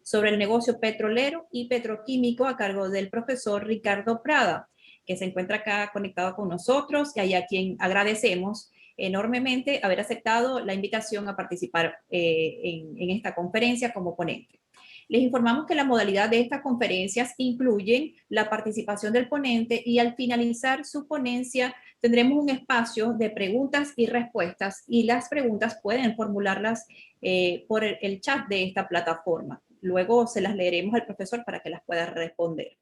sobre el negocio petrolero y petroquímico a cargo del profesor Ricardo Prada, que se encuentra acá conectado con nosotros y a quien agradecemos enormemente haber aceptado la invitación a participar en esta conferencia como ponente. Les informamos que la modalidad de estas conferencias incluyen la participación del ponente y al finalizar su ponencia tendremos un espacio de preguntas y respuestas y las preguntas pueden formularlas por el chat de esta plataforma. Luego se las leeremos al profesor para que las pueda responder.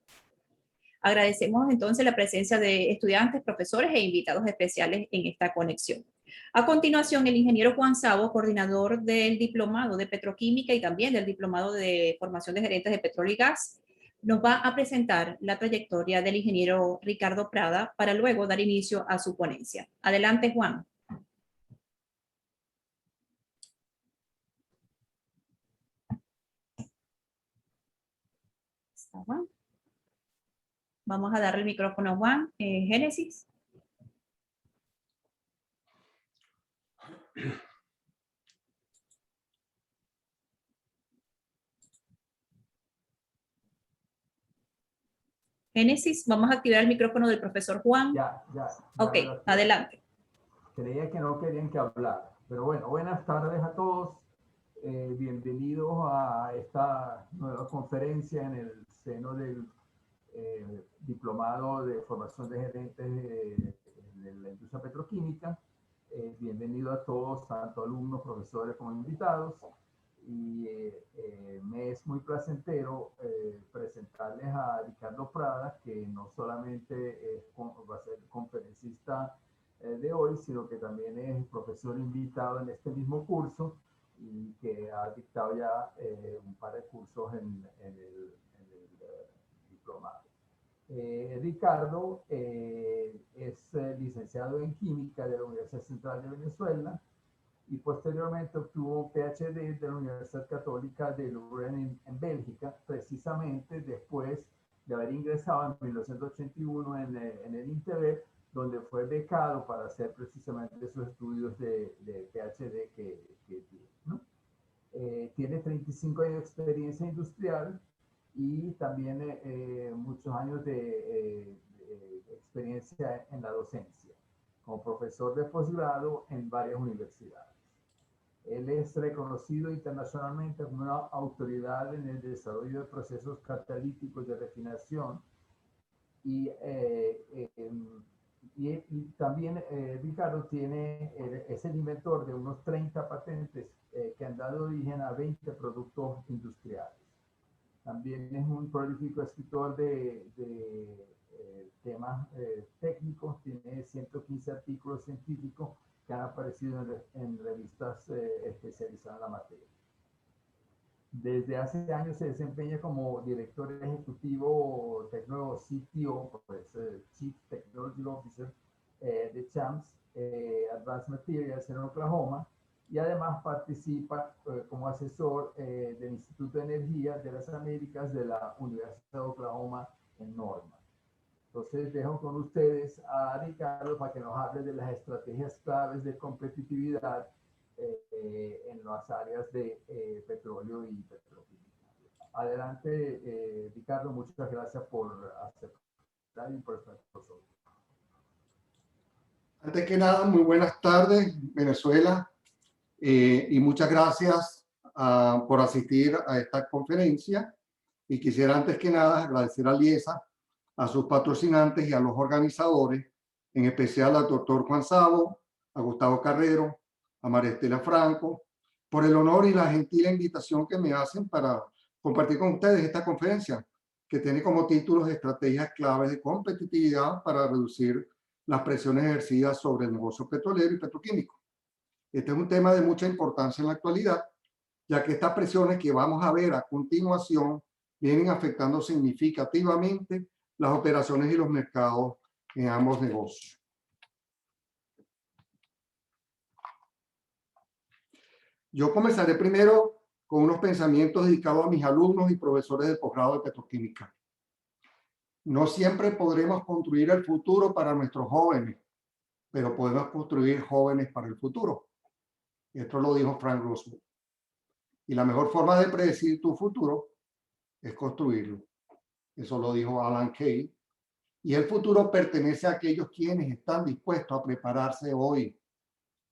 Agradecemos entonces la presencia de estudiantes, profesores e invitados especiales en esta conexión. A continuación, el ingeniero Juan Sabo, coordinador del Diplomado de Petroquímica y también del Diplomado de Formación de Gerentes de Petróleo y Gas, nos va a presentar la trayectoria del ingeniero Ricardo Prada para luego dar inicio a su ponencia. Adelante, Juan. ¿Está Juan? Vamos a darle el micrófono a Juan. Génesis. Génesis, vamos a activar el micrófono del profesor Juan. Ya ok, adelante. Creía que no querían que hablara, pero bueno, buenas tardes a todos. Bienvenidos a esta nueva conferencia en el seno del Diplomado de Formación de Gerentes de la Industria Petroquímica. Bienvenido a todos, tanto alumnos, profesores como invitados. Y me es muy placentero presentarles a Ricardo Prada, que no solamente va a ser conferencista de hoy, sino que también es profesor invitado en este mismo curso y que ha dictado ya un par de cursos en el diplomado. Ricardo es licenciado en Química de la Universidad Central de Venezuela y posteriormente obtuvo un PhD de la Universidad Católica de Leuven en Bélgica, precisamente después de haber ingresado en 1981 en el INTEBEP, donde fue becado para hacer precisamente sus estudios de PhD que tiene, ¿no? Tiene 35 años de experiencia industrial y también muchos años de experiencia en la docencia, como profesor de posgrado en varias universidades. Él es reconocido internacionalmente como una autoridad en el desarrollo de procesos catalíticos de refinación y también Ricardo es el inventor de unos 30 patentes que han dado origen a 20 productos industriales. También es un prolífico escritor de temas técnicos, tiene 115 artículos científicos que han aparecido en revistas especializadas en la materia. Desde hace años se desempeña como director ejecutivo CTO, pues, Chief Technology Officer de CHAMS, Advanced Materials en Oklahoma, y además participa como asesor del Instituto de Energía de las Américas de la Universidad de Oklahoma en Norman. Entonces dejo con ustedes a Ricardo para que nos hable de las estrategias claves de competitividad en las áreas de petróleo y petroquímica. Adelante, Ricardo, muchas gracias por aceptar y por estar con nosotros. Antes que nada, muy buenas tardes, Venezuela, y muchas gracias por asistir a esta conferencia. Y quisiera antes que nada agradecer a Liesa, a sus patrocinantes y a los organizadores, en especial al doctor Juan Sabo, a Gustavo Carrero, a María Estela Franco, por el honor y la gentil invitación que me hacen para compartir con ustedes esta conferencia, que tiene como títulos Estrategias claves de competitividad para reducir las presiones ejercidas sobre el negocio petrolero y petroquímico. Este es un tema de mucha importancia en la actualidad, ya que estas presiones que vamos a ver a continuación vienen afectando significativamente las operaciones y los mercados en ambos negocios. Yo comenzaré primero con unos pensamientos dedicados a mis alumnos y profesores del posgrado de petroquímica. No siempre podremos construir el futuro para nuestros jóvenes, pero podemos construir jóvenes para el futuro. Esto lo dijo Frank Roosevelt. Y la mejor forma de predecir tu futuro es construirlo. Eso lo dijo Alan Kay. Y el futuro pertenece a aquellos quienes están dispuestos a prepararse hoy.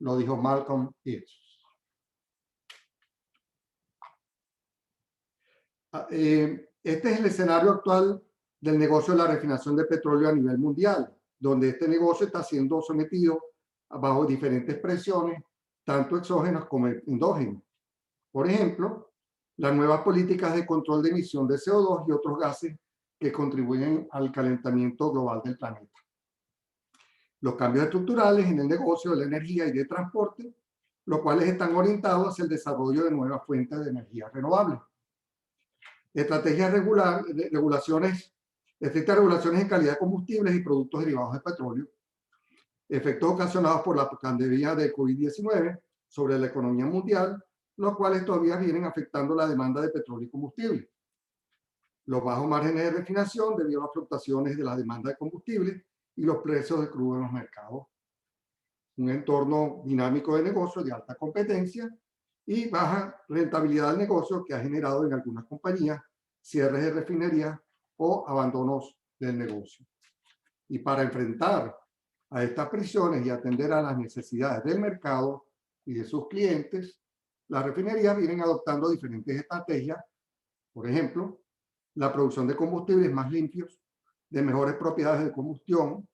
Lo dijo Malcolm X. Este es el escenario actual del negocio de la refinación de petróleo a nivel mundial, donde este negocio está siendo sometido bajo diferentes presiones, tanto exógenas como endógenas. Por ejemplo, las nuevas políticas de control de emisión de CO2 y otros gases que contribuyen al calentamiento global del planeta. Los cambios estructurales en el negocio de la energía y de transporte, los cuales están orientados hacia el desarrollo de nuevas fuentes de energía renovable. Estrategias estrictas regulaciones en calidad de combustibles y productos derivados de petróleo. Efectos ocasionados por la pandemia de COVID-19 sobre la economía mundial, los cuales todavía vienen afectando la demanda de petróleo y combustible. Los bajos márgenes de refinación debido a las fluctuaciones de la demanda de combustible y los precios de crudo en los mercados. Un entorno dinámico de negocio de alta competencia y baja rentabilidad del negocio que ha generado en algunas compañías cierres de refinerías o abandonos del negocio. Y para enfrentar a estas presiones y atender a las necesidades del mercado y de sus clientes, las refinerías vienen adoptando diferentes estrategias. Por ejemplo, la producción de combustibles más limpios, de mejores propiedades de combustión,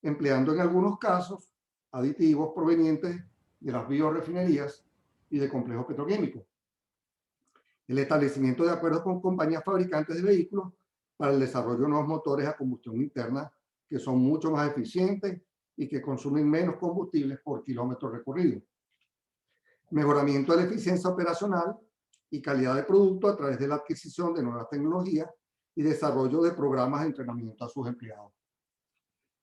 empleando en algunos casos aditivos provenientes de las biorefinerías y de complejos petroquímicos. El establecimiento de acuerdos con compañías fabricantes de vehículos para el desarrollo de nuevos motores a combustión interna que son mucho más eficientes y que consumen menos combustibles por kilómetro recorrido. Mejoramiento de la eficiencia operacional y calidad de producto a través de la adquisición de nuevas tecnologías y desarrollo de programas de entrenamiento a sus empleados.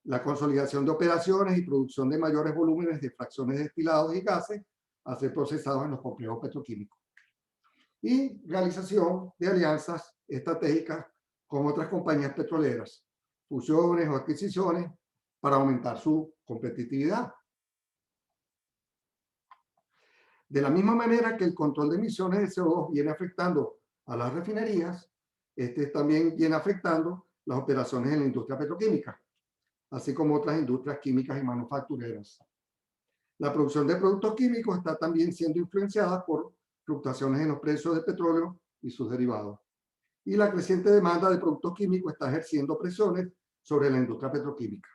La consolidación de operaciones y producción de mayores volúmenes de fracciones de destilados y gases a ser procesados en los complejos petroquímicos. Y realización de alianzas estratégicas con otras compañías petroleras, fusiones o adquisiciones para aumentar su competitividad. De la misma manera que el control de emisiones de CO2 viene afectando a las refinerías, este también viene afectando las operaciones en la industria petroquímica, así como otras industrias químicas y manufactureras. La producción de productos químicos está también siendo influenciada por fluctuaciones en los precios de petróleo y sus derivados. Y la creciente demanda de productos químicos está ejerciendo presiones sobre la industria petroquímica.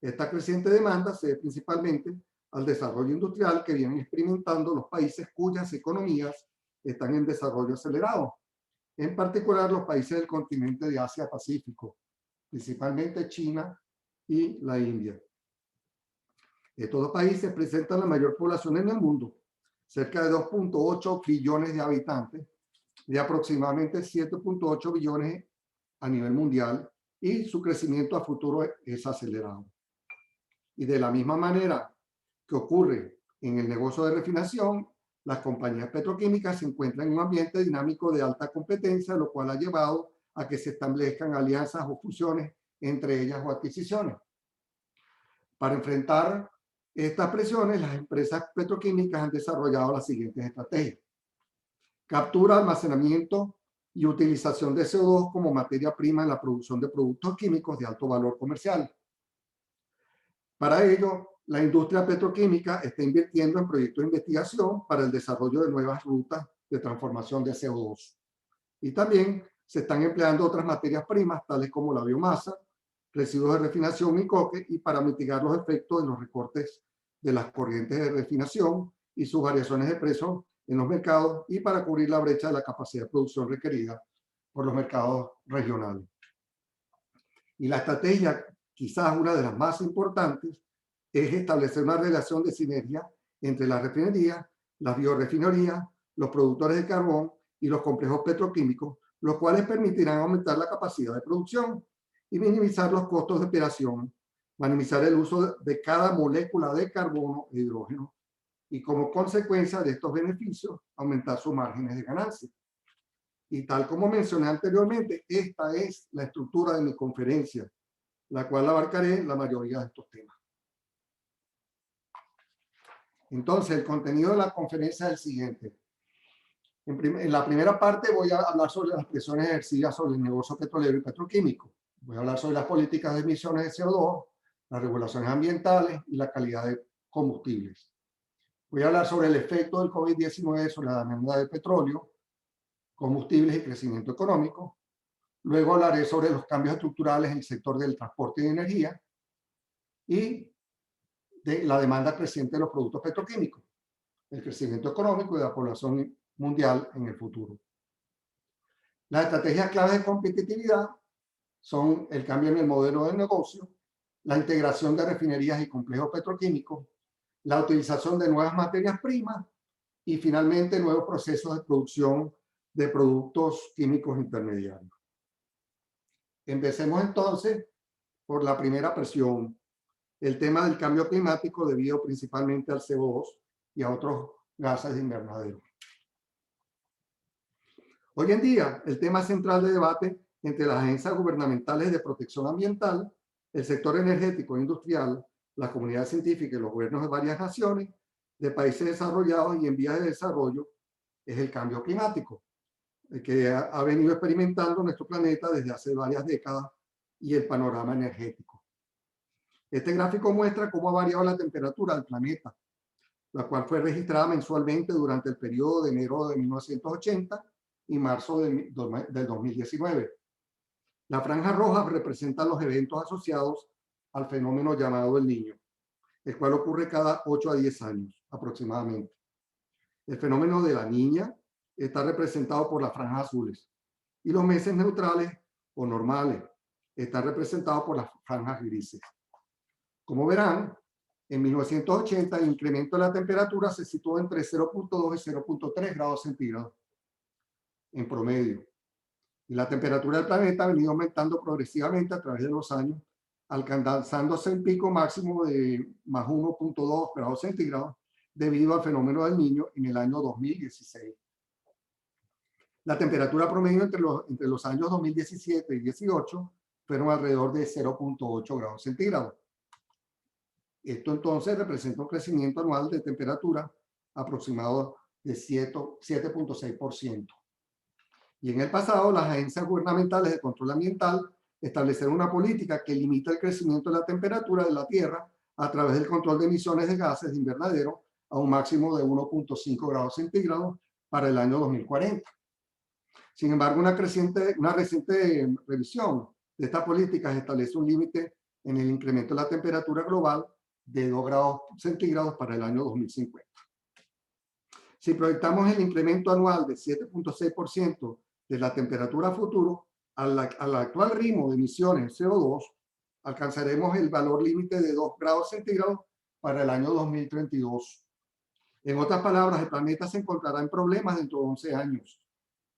Esta creciente demanda se debe principalmente al desarrollo industrial que vienen experimentando los países cuyas economías están en desarrollo acelerado, en particular los países del continente de Asia-Pacífico, principalmente China y la India. Estos dos países presentan la mayor población en el mundo, cerca de 2.8 billones de habitantes, de aproximadamente 7.8 billones a nivel mundial, y su crecimiento a futuro es acelerado. Y de la misma manera que ocurre en el negocio de refinación, las compañías petroquímicas se encuentran en un ambiente dinámico de alta competencia, lo cual ha llevado a que se establezcan alianzas o fusiones entre ellas o adquisiciones. Para enfrentar estas presiones, las empresas petroquímicas han desarrollado las siguientes estrategias: captura, almacenamiento y utilización de CO2 como materia prima en la producción de productos químicos de alto valor comercial. Para ello, la industria petroquímica está invirtiendo en proyectos de investigación para el desarrollo de nuevas rutas de transformación de CO2. Y también se están empleando otras materias primas, tales como la biomasa, residuos de refinación y coque, y para mitigar los efectos de los recortes de las corrientes de refinación y sus variaciones de precio en los mercados, y para cubrir la brecha de la capacidad de producción requerida por los mercados regionales. Y la estrategia, quizás una de las más importantes, es establecer una relación de sinergia entre las refinerías, las biorefinerías, los productores de carbón y los complejos petroquímicos, los cuales permitirán aumentar la capacidad de producción y minimizar los costos de operación, minimizar el uso de cada molécula de carbono e hidrógeno, y como consecuencia de estos beneficios, aumentar sus márgenes de ganancia. Y tal como mencioné anteriormente, esta es la estructura de mi conferencia, la cual abarcaré la mayoría de estos temas. Entonces, el contenido de la conferencia es el siguiente. En la primera parte voy a hablar sobre las presiones ejercidas sobre el negocio petrolero y petroquímico. Voy a hablar sobre las políticas de emisiones de CO2, las regulaciones ambientales y la calidad de combustibles. Voy a hablar sobre el efecto del COVID-19 sobre la demanda de petróleo, combustibles y crecimiento económico. Luego hablaré sobre los cambios estructurales en el sector del transporte y de energía y de la demanda creciente de los productos petroquímicos, el crecimiento económico y de la población mundial en el futuro. Las estrategias claves de competitividad son el cambio en el modelo de negocio, la integración de refinerías y complejos petroquímicos, la utilización de nuevas materias primas y finalmente nuevos procesos de producción de productos químicos intermediarios. Empecemos entonces por la primera presión, el tema del cambio climático debido principalmente al CO2 y a otros gases de invernadero. Hoy en día, el tema central de debate entre las agencias gubernamentales de protección ambiental, el sector energético e industrial, la comunidad científica y los gobiernos de varias naciones, de países desarrollados y en vías de desarrollo, es el cambio climático, el que ha venido experimentando nuestro planeta desde hace varias décadas, y el panorama energético. Este gráfico muestra cómo ha variado la temperatura del planeta, la cual fue registrada mensualmente durante el periodo de enero de 1980 y marzo del 2019. La franja roja representa los eventos asociados al fenómeno llamado el Niño, el cual ocurre cada 8 a 10 años aproximadamente. El fenómeno de la Niña está representado por las franjas azules y los meses neutrales o normales están representados por las franjas grises. Como verán, en 1980 el incremento de la temperatura se situó entre 0.2 y 0.3 grados centígrados en promedio. Y la temperatura del planeta ha venido aumentando progresivamente a través de los años, alcanzándose el pico máximo de más 1.2 grados centígrados debido al fenómeno del Niño en el año 2016. La temperatura promedio entre los años 2017 y 18 fueron alrededor de 0.8 grados centígrados. Esto entonces representa un crecimiento anual de temperatura aproximado de 7.6%. Y en el pasado, las agencias gubernamentales de control ambiental establecieron una política que limita el crecimiento de la temperatura de la Tierra a través del control de emisiones de gases de invernadero a un máximo de 1.5 grados centígrados para el año 2040. Sin embargo, una reciente revisión de esta política establece un límite en el incremento de la temperatura global de 2 grados centígrados para el año 2050. Si proyectamos el incremento anual de 7.6% de la temperatura futuro, al actual ritmo de emisiones de CO2, alcanzaremos el valor límite de 2 grados centígrados para el año 2032. En otras palabras, el planeta se encontrará en problemas dentro de 11 años,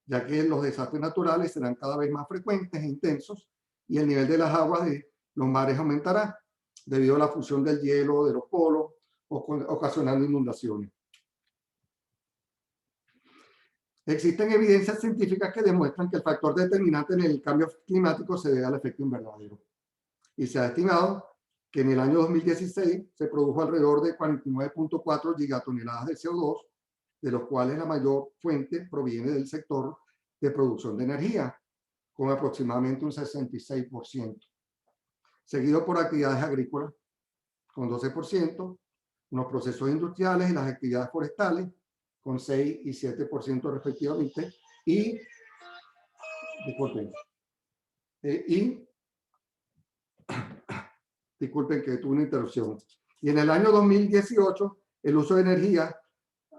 ya que los desastres naturales serán cada vez más frecuentes e intensos y el nivel de las aguas de los mares aumentará debido a la fusión del hielo de los polos, ocasionando inundaciones. Existen evidencias científicas que demuestran que el factor determinante en el cambio climático se debe al efecto invernadero. Y se ha estimado que en el año 2016 se produjo alrededor de 49.4 gigatoneladas de CO2, de los cuales la mayor fuente proviene del sector de producción de energía, con aproximadamente un 66%, seguido por actividades agrícolas, con 12%, unos procesos industriales y las actividades forestales, con 6 y 7% respectivamente, disculpen que tuve una interrupción. Y en el año 2018, el uso de energía,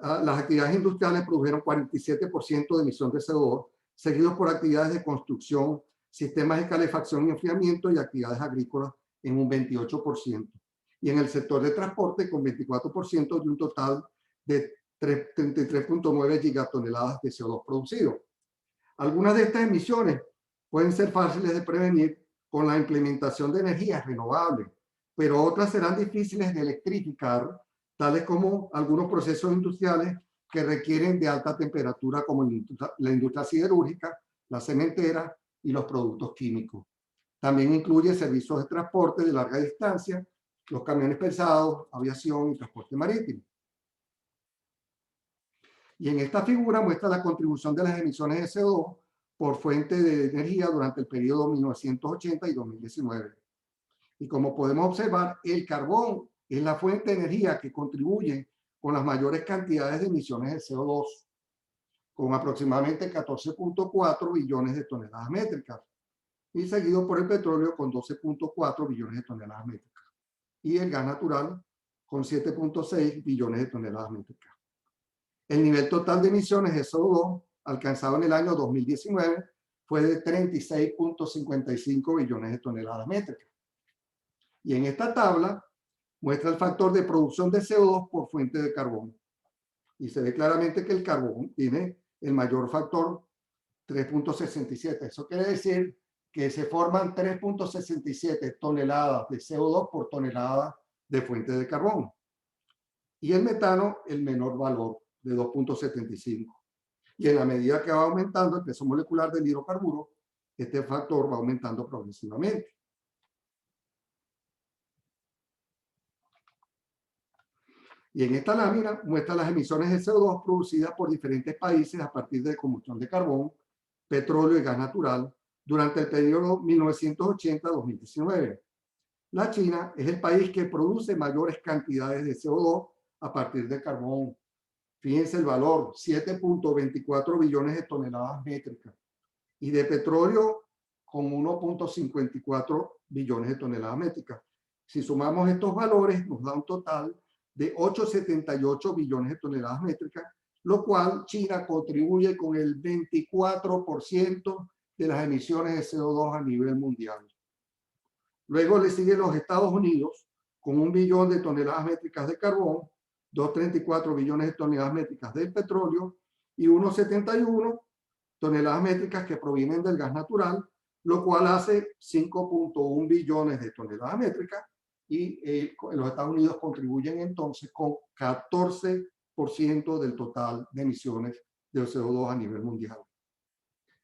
las actividades industriales produjeron 47% de emisión de CO2, seguidos por actividades de construcción, sistemas de calefacción y enfriamiento y actividades agrícolas en un 28%. Y en el sector de transporte con 24% de un total de 33.9 gigatoneladas de CO2 producido. Algunas de estas emisiones pueden ser fáciles de prevenir con la implementación de energías renovables, pero otras serán difíciles de electrificar, tales como algunos procesos industriales que requieren de alta temperatura, como la industria siderúrgica, la cementera y los productos químicos. También incluye servicios de transporte de larga distancia, los camiones pesados, aviación y transporte marítimo. Y en esta figura muestra la contribución de las emisiones de CO2 por fuente de energía durante el periodo 1980 y 2019. Y como podemos observar, el carbón es la fuente de energía que contribuye con las mayores cantidades de emisiones de CO2, con aproximadamente 14.4 billones de toneladas métricas, y seguido por el petróleo con 12.4 billones de toneladas métricas, y el gas natural con 7.6 billones de toneladas métricas. El nivel total de emisiones de CO2 alcanzado en el año 2019 fue de 36.55 billones de toneladas métricas. Y en esta tabla muestra el factor de producción de CO2 por fuente de carbón. Y se ve claramente que el carbón tiene el mayor factor, 3.67. Eso quiere decir que se forman 3.67 toneladas de CO2 por tonelada de fuente de carbón. Y el metano, el menor valor, de 2.75. Y en la medida que va aumentando el peso molecular del hidrocarburo, este factor va aumentando progresivamente. Y en esta lámina muestra las emisiones de CO2 producidas por diferentes países a partir de combustión de carbón, petróleo y gas natural durante el periodo 1980-2019. La China es el país que produce mayores cantidades de CO2 a partir de carbón. Fíjense el valor, 7.24 billones de toneladas métricas. Y de petróleo con 1.54 billones de toneladas métricas. Si sumamos estos valores, nos da un total de 8,78 billones de toneladas métricas, lo cual China contribuye con el 24% de las emisiones de CO2 a nivel mundial. Luego le siguen los Estados Unidos con 1 billón de toneladas métricas de carbón, 2,34 billones de toneladas métricas del petróleo y 1,71 toneladas métricas que provienen del gas natural, lo cual hace 5.1 billones de toneladas métricas, y los Estados Unidos contribuyen entonces con 14% del total de emisiones de CO2 a nivel mundial.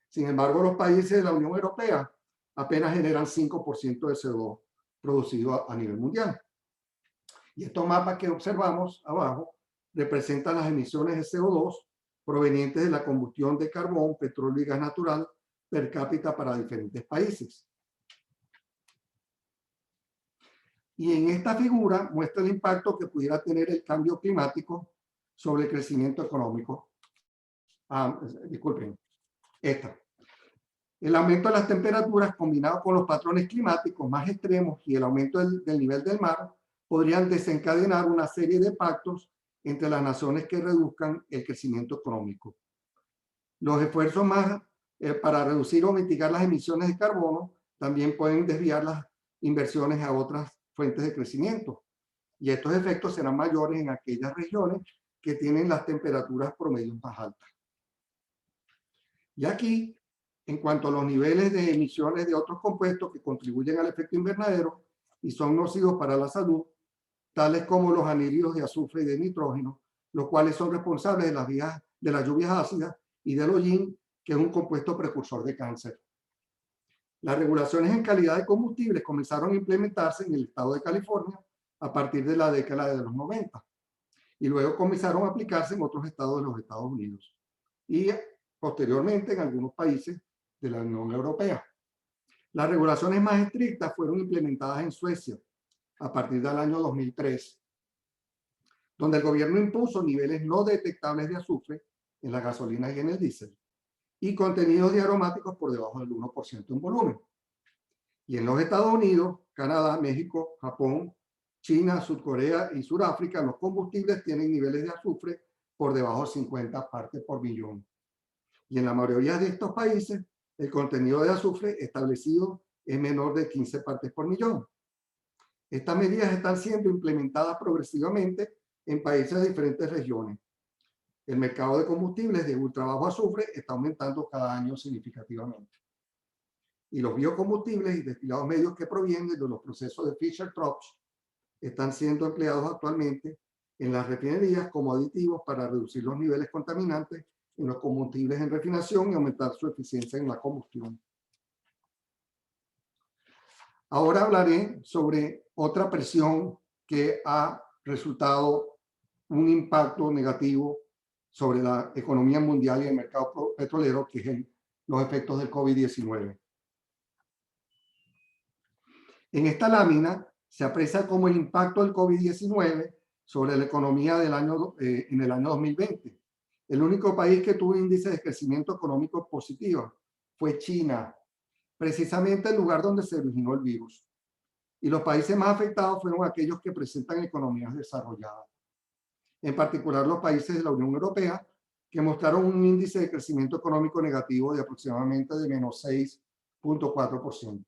Sin embargo, los países de la Unión Europea apenas generan 5% de CO2 producido a nivel mundial. Y estos mapas que observamos abajo representan las emisiones de CO2 provenientes de la combustión de carbón, petróleo y gas natural per cápita para diferentes países. Y en esta figura muestra el impacto que pudiera tener el cambio climático sobre el crecimiento económico. Disculpen, esta. El aumento de las temperaturas combinado con los patrones climáticos más extremos y el aumento del nivel del mar podrían desencadenar una serie de pactos entre las naciones que reduzcan el crecimiento económico. Los esfuerzos para reducir o mitigar las emisiones de carbono también pueden desviar las inversiones a otras fuentes de crecimiento. Y estos efectos serán mayores en aquellas regiones que tienen las temperaturas promedios más altas. Y aquí, en cuanto a los niveles de emisiones de otros compuestos que contribuyen al efecto invernadero y son nocivos para la salud, tales como los anhídridos de azufre y de nitrógeno, los cuales son responsables de las lluvias ácidas, y del hollín, que es un compuesto precursor de cáncer. Las regulaciones en calidad de combustibles comenzaron a implementarse en el estado de California a partir de la década de los 90 y luego comenzaron a aplicarse en otros estados de los Estados Unidos y posteriormente en algunos países de la Unión Europea. Las regulaciones más estrictas fueron implementadas en Suecia a partir del año 2003, donde el gobierno impuso niveles no detectables de azufre en la gasolina y en el diésel, y contenidos de aromáticos por debajo del 1% en volumen. Y en los Estados Unidos, Canadá, México, Japón, China, Surcorea y Sudáfrica, los combustibles tienen niveles de azufre por debajo de 50 partes por millón. Y en la mayoría de estos países, el contenido de azufre establecido es menor de 15 partes por millón. Estas medidas están siendo implementadas progresivamente en países de diferentes regiones. El mercado de combustibles de ultra bajo azufre está aumentando cada año significativamente. Y los biocombustibles y destilados medios que provienen de los procesos de Fischer-Tropsch están siendo empleados actualmente en las refinerías como aditivos para reducir los niveles contaminantes en los combustibles en refinación y aumentar su eficiencia en la combustión. Ahora hablaré sobre otra presión que ha resultado un impacto negativo sobre la economía mundial y el mercado petrolero, que es los efectos del COVID-19. En esta lámina se aprecia cómo el impacto del COVID-19 sobre la economía en el año 2020. El único país que tuvo índice de crecimiento económico positivo fue China, precisamente el lugar donde se originó el virus. Y los países más afectados fueron aquellos que presentan economías desarrolladas. En particular los países de la Unión Europea, que mostraron un índice de crecimiento económico negativo de aproximadamente de menos 6.4%.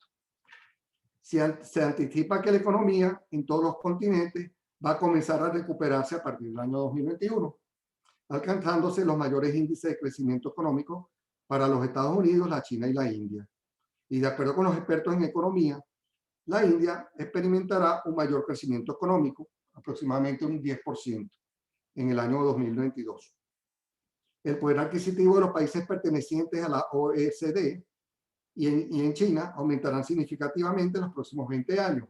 Se anticipa que la economía en todos los continentes va a comenzar a recuperarse a partir del año 2021, alcanzándose los mayores índices de crecimiento económico para los Estados Unidos, la China y la India. Y de acuerdo con los expertos en economía, la India experimentará un mayor crecimiento económico, aproximadamente un 10%, en el año 2022. El poder adquisitivo de los países pertenecientes a la OECD y en China aumentarán significativamente en los próximos 20 años,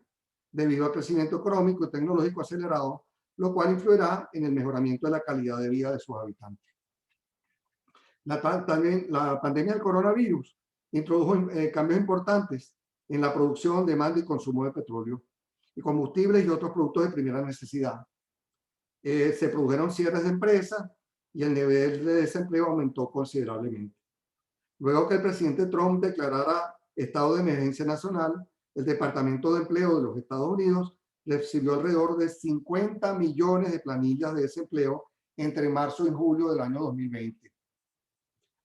debido al crecimiento económico y tecnológico acelerado, lo cual influirá en el mejoramiento de la calidad de vida de sus habitantes. La pandemia del coronavirus introdujo cambios importantes en la producción, demanda y consumo de petróleo y combustibles y otros productos de primera necesidad. Se produjeron cierres de empresas y el nivel de desempleo aumentó considerablemente. Luego que el presidente Trump declarara estado de emergencia nacional, el Departamento de Empleo de los Estados Unidos recibió alrededor de 50 millones de planillas de desempleo entre marzo y julio del año 2020.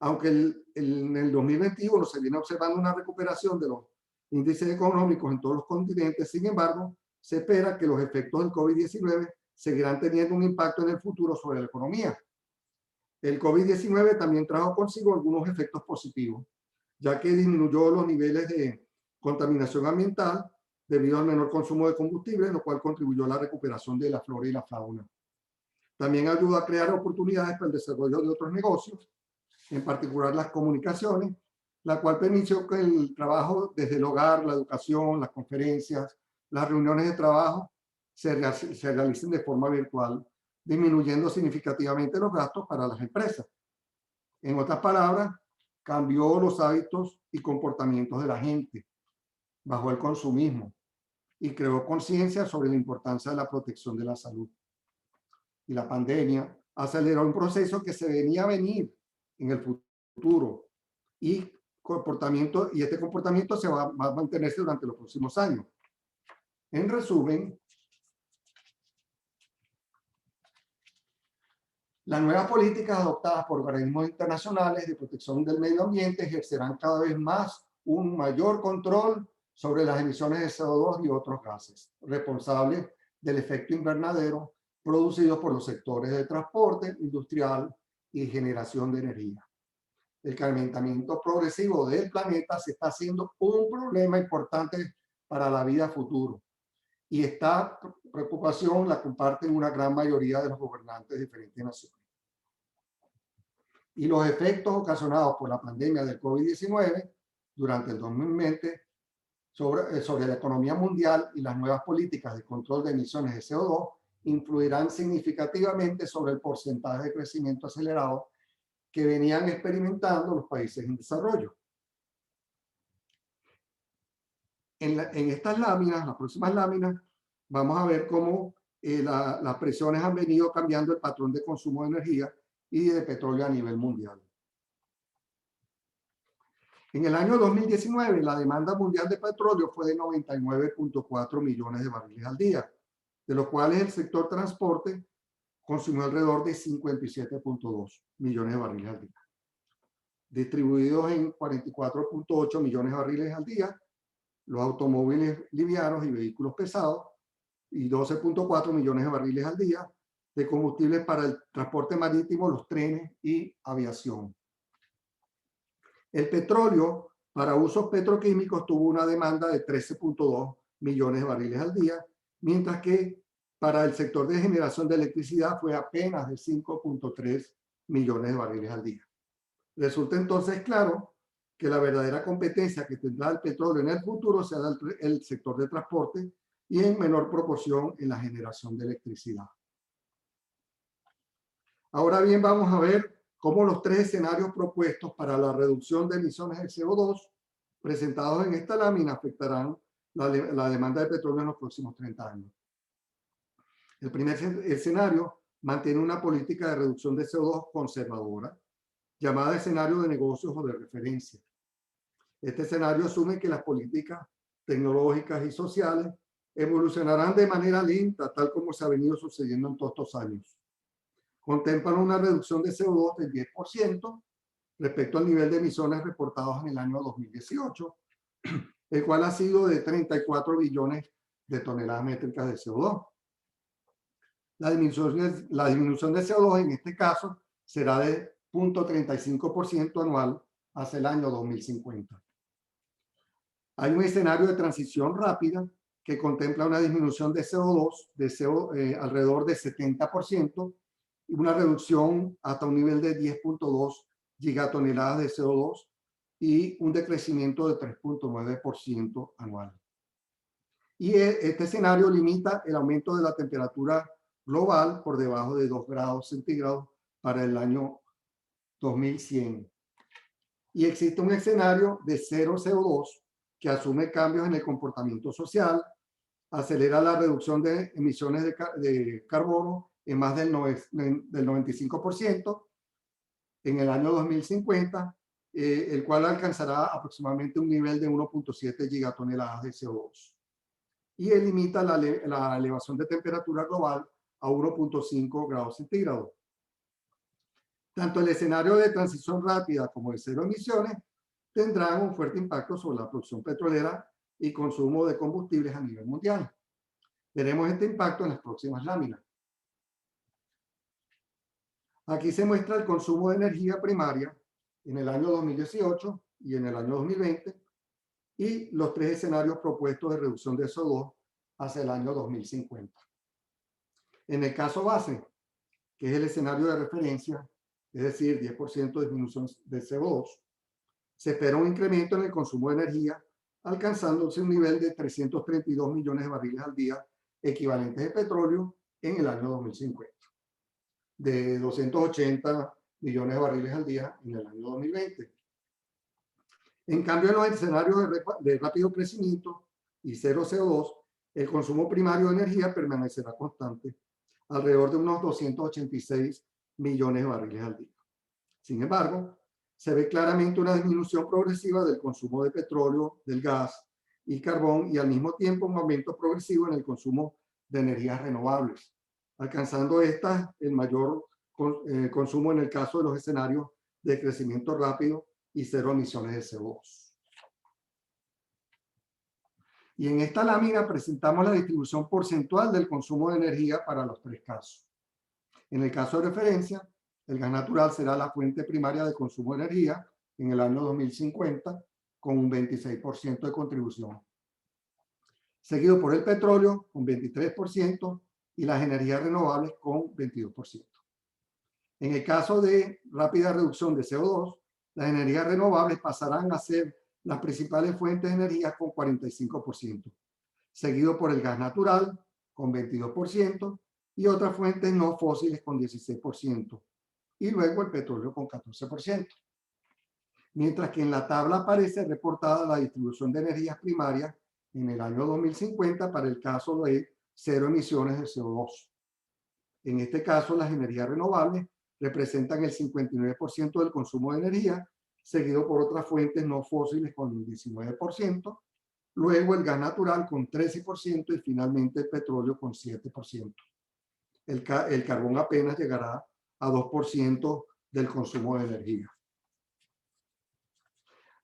Aunque en el 2021 se viene observando una recuperación de los índices económicos en todos los continentes, sin embargo, se espera que los efectos del COVID-19 seguirán teniendo un impacto en el futuro sobre la economía. El COVID-19 también trajo consigo algunos efectos positivos, ya que disminuyó los niveles de contaminación ambiental debido al menor consumo de combustible, lo cual contribuyó a la recuperación de la flora y la fauna. También ayudó a crear oportunidades para el desarrollo de otros negocios, en particular las comunicaciones, la cual permitió que el trabajo desde el hogar, la educación, las conferencias, las reuniones de trabajo se realicen de forma virtual, disminuyendo significativamente los gastos para las empresas. En otras palabras, cambió los hábitos y comportamientos de la gente, bajó el consumismo y creó conciencia sobre la importancia de la protección de la salud. Y la pandemia aceleró un proceso que se venía a venir en el futuro y este comportamiento se va a mantenerse durante los próximos años. En resumen, las nuevas políticas adoptadas por organismos internacionales de protección del medio ambiente ejercerán cada vez más un mayor control sobre las emisiones de CO2 y otros gases responsables del efecto invernadero producidos por los sectores de transporte, industrial y generación de energía. El calentamiento progresivo del planeta se está haciendo un problema importante para la vida futuro. Y esta preocupación la comparten una gran mayoría de los gobernantes de diferentes naciones. Y los efectos ocasionados por la pandemia del COVID-19 durante el 2020 sobre la economía mundial y las nuevas políticas de control de emisiones de CO2 influirán significativamente sobre el porcentaje de crecimiento acelerado que venían experimentando los países en desarrollo. En estas láminas, las próximas láminas, vamos a ver cómo las presiones han venido cambiando el patrón de consumo de energía y de petróleo a nivel mundial. En el año 2019, la demanda mundial de petróleo fue de 99.4 millones de barriles al día, de los cuales el sector transporte consumió alrededor de 57.2 millones de barriles al día, distribuidos en 44.8 millones de barriles al día, los automóviles livianos y vehículos pesados, y 12.4 millones de barriles al día de combustibles para el transporte marítimo, los trenes y aviación. El petróleo para usos petroquímicos tuvo una demanda de 13.2 millones de barriles al día, mientras que para el sector de generación de electricidad fue apenas de 5.3 millones de barriles al día. Resulta entonces claro que la verdadera competencia que tendrá el petróleo en el futuro será el sector de transporte y en menor proporción en la generación de electricidad. Ahora bien, vamos a ver cómo los tres escenarios propuestos para la reducción de emisiones de CO2 presentados en esta lámina afectarán la demanda de petróleo en los próximos 30 años. El primer escenario mantiene una política de reducción de CO2 conservadora, llamada escenario de negocios o de referencia. Este escenario asume que las políticas tecnológicas y sociales evolucionarán de manera lenta, tal como se ha venido sucediendo en todos estos años. Contemplan una reducción de CO2 del 10% respecto al nivel de emisiones reportados en el año 2018, el cual ha sido de 34 billones de toneladas métricas de CO2. La disminución de CO2 en este caso será de 0.35% anual hacia el año 2050. Hay un escenario de transición rápida que contempla una disminución de CO2 alrededor de 70% y una reducción hasta un nivel de 10.2 gigatoneladas de CO2 y un decrecimiento de 3.9% anual. Y este escenario limita el aumento de la temperatura global por debajo de 2 grados centígrados para el año 2100. Y existe un escenario de cero CO2 que asume cambios en el comportamiento social, acelera la reducción de emisiones de carbono en más del 95% en el año 2050, el cual alcanzará aproximadamente un nivel de 1.7 gigatoneladas de CO2. Y limita la elevación de temperatura global a 1.5 grados centígrados. Tanto el escenario de transición rápida como el cero emisiones tendrán un fuerte impacto sobre la producción petrolera y consumo de combustibles a nivel mundial. Veremos este impacto en las próximas láminas. Aquí se muestra el consumo de energía primaria en el año 2018 y en el año 2020 y los tres escenarios propuestos de reducción de CO2 hacia el año 2050. En el caso base, que es el escenario de referencia, es decir, 10% de disminución de CO2, se espera un incremento en el consumo de energía, alcanzándose un nivel de 332 millones de barriles al día equivalentes de petróleo en el año 2050, de 280 millones de barriles al día en el año 2020. En cambio, en los escenarios de rápido crecimiento y cero CO2, el consumo primario de energía permanecerá constante, alrededor de unos 286 millones de barriles al día. Sin embargo, se ve claramente una disminución progresiva del consumo de petróleo, del gas y carbón y al mismo tiempo un aumento progresivo en el consumo de energías renovables, alcanzando estas el mayor consumo en el caso de los escenarios de crecimiento rápido y cero emisiones de CO2. Y en esta lámina presentamos la distribución porcentual del consumo de energía para los tres casos. En el caso de referencia, el gas natural será la fuente primaria de consumo de energía en el año 2050 con un 26% de contribución, seguido por el petróleo con 23% y las energías renovables con 22%. En el caso de rápida reducción de CO2, las energías renovables pasarán a ser las principales fuentes de energía con 45%, seguido por el gas natural con 22% y otras fuentes no fósiles con 16%, y luego el petróleo con 14%. Mientras que en la tabla aparece reportada la distribución de energías primarias en el año 2050 para el caso de cero emisiones de CO2. En este caso, las energías renovables representan el 59% del consumo de energía, seguido por otras fuentes no fósiles con el 19%, luego el gas natural con 13% y finalmente el petróleo con 7%. El carbón apenas llegará a 2% del consumo de energía.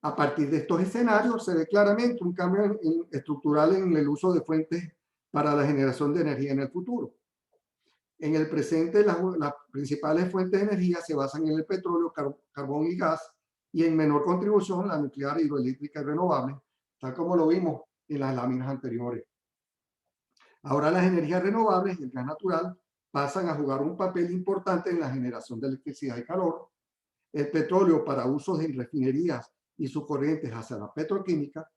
A partir de estos escenarios se ve claramente un cambio estructural en el uso de fuentes para la generación de energía en el futuro. En el presente, las principales fuentes de energía se basan en el petróleo, carbón y gas, y en menor contribución la nuclear, hidroeléctrica y renovable, tal como lo vimos en las láminas anteriores. Ahora las energías renovables y el gas natural pasan a jugar un papel importante en la generación de electricidad y calor. El petróleo para usos en refinerías y sus corrientes hacia la petroquímica.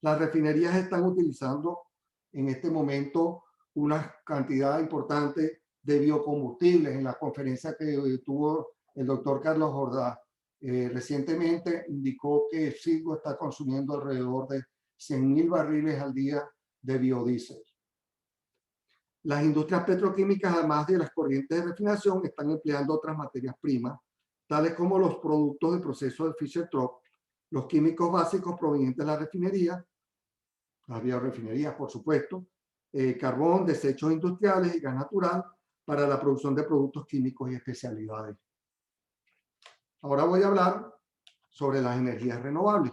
Las refinerías están utilizando en este momento una cantidad importante de biocombustibles. En la conferencia que tuvo el doctor Carlos Jordá recientemente, indicó que Citgo está consumiendo alrededor de 100.000 barriles al día de biodiesel. Las industrias petroquímicas, además de las corrientes de refinación, están empleando otras materias primas, tales como los productos de proceso de Fischer-Tropsch, los químicos básicos provenientes de la refinería, las biorefinerías, por supuesto, carbón, desechos industriales y gas natural para la producción de productos químicos y especialidades. Ahora voy a hablar sobre las energías renovables.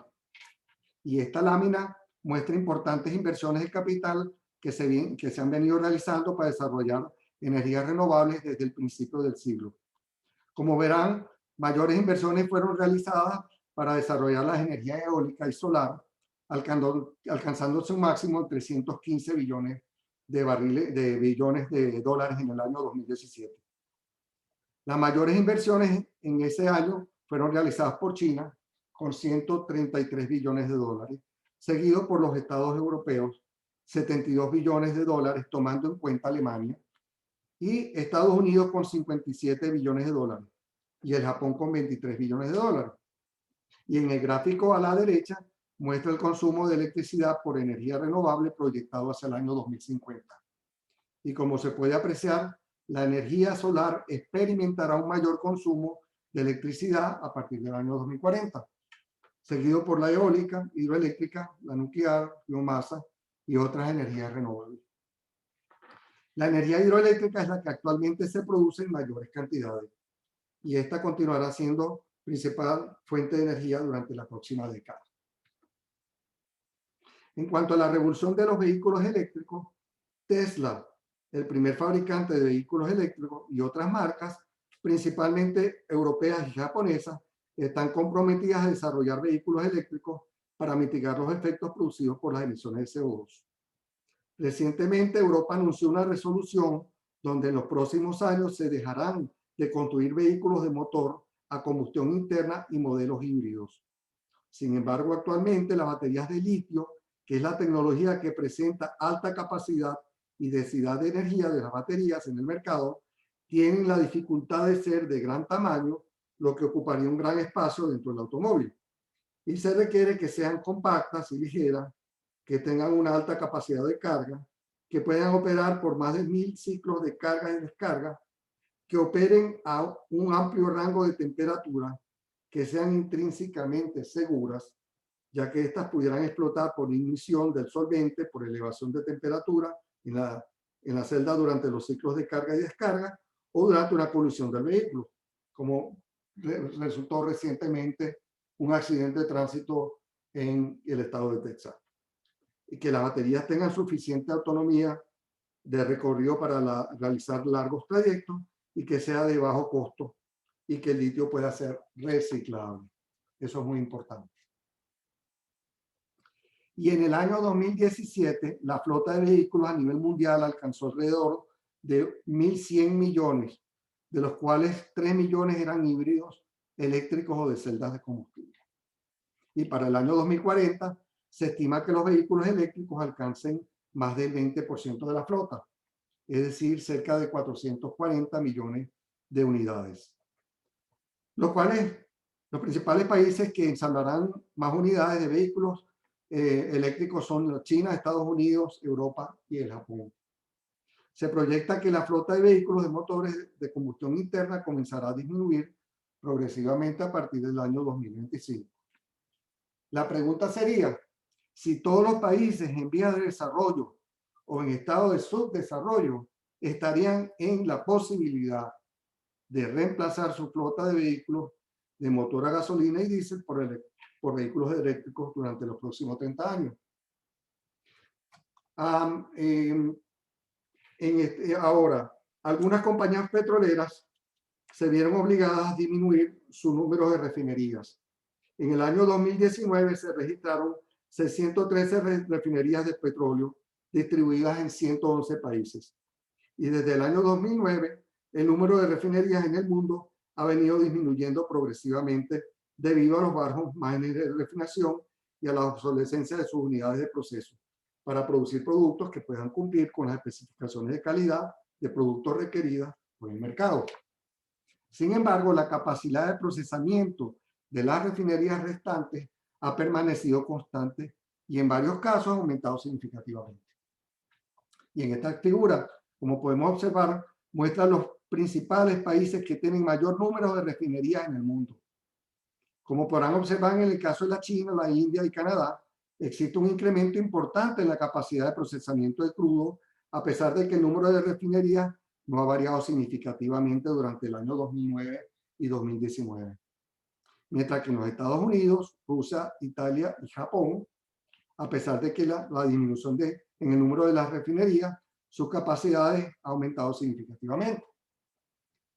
Y esta lámina muestra importantes inversiones de capital que se han venido realizando para desarrollar energías renovables desde el principio del siglo. Como verán, mayores inversiones fueron realizadas para desarrollar las energías eólica y solar, alcanzándose un máximo de 315 billones de dólares en el año 2017. Las mayores inversiones en ese año fueron realizadas por China, con 133 billones de dólares, seguido por los estados europeos, 72 billones de dólares, tomando en cuenta Alemania, y Estados Unidos con 57 billones de dólares, y el Japón con 23 billones de dólares. Y en el gráfico a la derecha muestra el consumo de electricidad por energía renovable proyectado hacia el año 2050. Y como se puede apreciar, la energía solar experimentará un mayor consumo de electricidad a partir del año 2040, seguido por la eólica, hidroeléctrica, la nuclear, biomasa y otras energías renovables. La energía hidroeléctrica es la que actualmente se produce en mayores cantidades y esta continuará siendo principal fuente de energía durante la próxima década. En cuanto a la revolución de los vehículos eléctricos, Tesla, el primer fabricante de vehículos eléctricos, y otras marcas, principalmente europeas y japonesas, están comprometidas a desarrollar vehículos eléctricos para mitigar los efectos producidos por las emisiones de CO2. Recientemente, Europa anunció una resolución donde en los próximos años se dejarán de construir vehículos de motor a combustión interna y modelos híbridos. Sin embargo, actualmente las baterías de litio, que es la tecnología que presenta alta capacidad y densidad de energía de las baterías en el mercado, tienen la dificultad de ser de gran tamaño, lo que ocuparía un gran espacio dentro del automóvil. Y se requiere que sean compactas y ligeras, que tengan una alta capacidad de carga, que puedan operar por más de 1000 ciclos de carga y descarga, que operen a un amplio rango de temperatura, que sean intrínsecamente seguras, ya que éstas pudieran explotar por ignición del solvente, por elevación de temperatura en la celda durante los ciclos de carga y descarga, o durante una colisión del vehículo, como resultó recientemente un accidente de tránsito en el estado de Texas. Y que las baterías tengan suficiente autonomía de recorrido para realizar largos trayectos y que sea de bajo costo y que el litio pueda ser reciclable. Eso es muy importante. Y en el año 2017, la flota de vehículos a nivel mundial alcanzó alrededor de 1.100 millones, de los cuales 3 millones eran híbridos, eléctricos o de celdas de combustible. Y para el año 2040, se estima que los vehículos eléctricos alcancen más del 20% de la flota, es decir, cerca de 440 millones de unidades. Los principales países que ensamblarán más unidades de vehículos eléctricos son China, Estados Unidos, Europa y el Japón. Se proyecta que la flota de vehículos de motores de combustión interna comenzará a disminuir progresivamente a partir del año 2025. La pregunta sería, si todos los países en vías de desarrollo o en estado de subdesarrollo estarían en la posibilidad de reemplazar su flota de vehículos de motor a gasolina y diésel por vehículos eléctricos durante los próximos 30 años. Ahora, algunas compañías petroleras se vieron obligadas a disminuir su número de refinerías. En el año 2019 se registraron 613 refinerías de petróleo distribuidas en 111 países. Y desde el año 2009, el número de refinerías en el mundo ha venido disminuyendo progresivamente debido a los bajos márgenes de refinación y a la obsolescencia de sus unidades de proceso para producir productos que puedan cumplir con las especificaciones de calidad de productos requeridas por el mercado. Sin embargo, la capacidad de procesamiento de las refinerías restantes ha permanecido constante y en varios casos ha aumentado significativamente. Y en esta figura, como podemos observar, muestra los principales países que tienen mayor número de refinerías en el mundo. Como podrán observar en el caso de la China, la India y Canadá, existe un incremento importante en la capacidad de procesamiento de crudo, a pesar de que el número de refinerías no ha variado significativamente durante el año 2009 y 2019. Mientras que en los Estados Unidos, Rusia, Italia y Japón, a pesar de que la disminución en el número de las refinerías, sus capacidades han aumentado significativamente.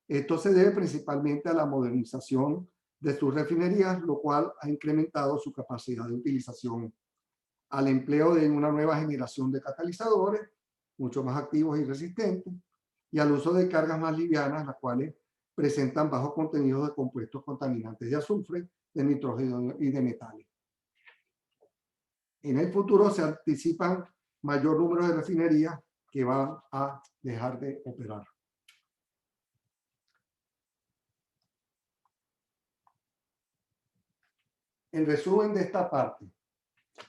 Esto se debe principalmente a la modernización de sus refinerías, lo cual ha incrementado su capacidad de utilización, al empleo de una nueva generación de catalizadores, mucho más activos y resistentes, y al uso de cargas más livianas, las cuales presentan bajos contenidos de compuestos contaminantes de azufre, de nitrógeno y de metales. En el futuro se anticipan mayor número de refinerías que van a dejar de operar. En resumen de esta parte,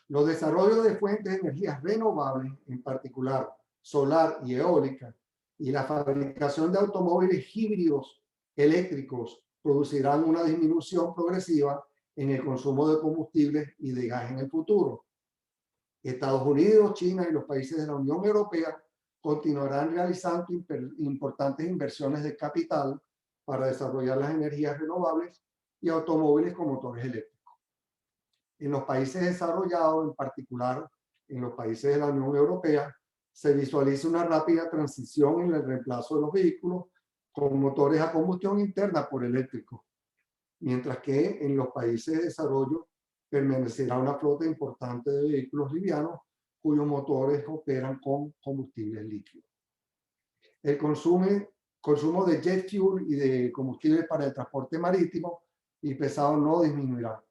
los desarrollos de fuentes de energías renovables, en particular solar y eólica, y la fabricación de automóviles híbridos eléctricos producirán una disminución progresiva en el consumo de combustibles y de gas en el futuro. Estados Unidos, China y los países de la Unión Europea continuarán realizando importantes inversiones de capital para desarrollar las energías renovables y automóviles con motores eléctricos. En los países desarrollados, en particular en los países de la Unión Europea, se visualiza una rápida transición en el reemplazo de los vehículos con motores a combustión interna por eléctricos, mientras que en los países de desarrollo permanecerá una flota importante de vehículos livianos cuyos motores operan con combustibles líquidos. El consumo de jet fuel y de combustibles para el transporte marítimo y pesado no disminuirá,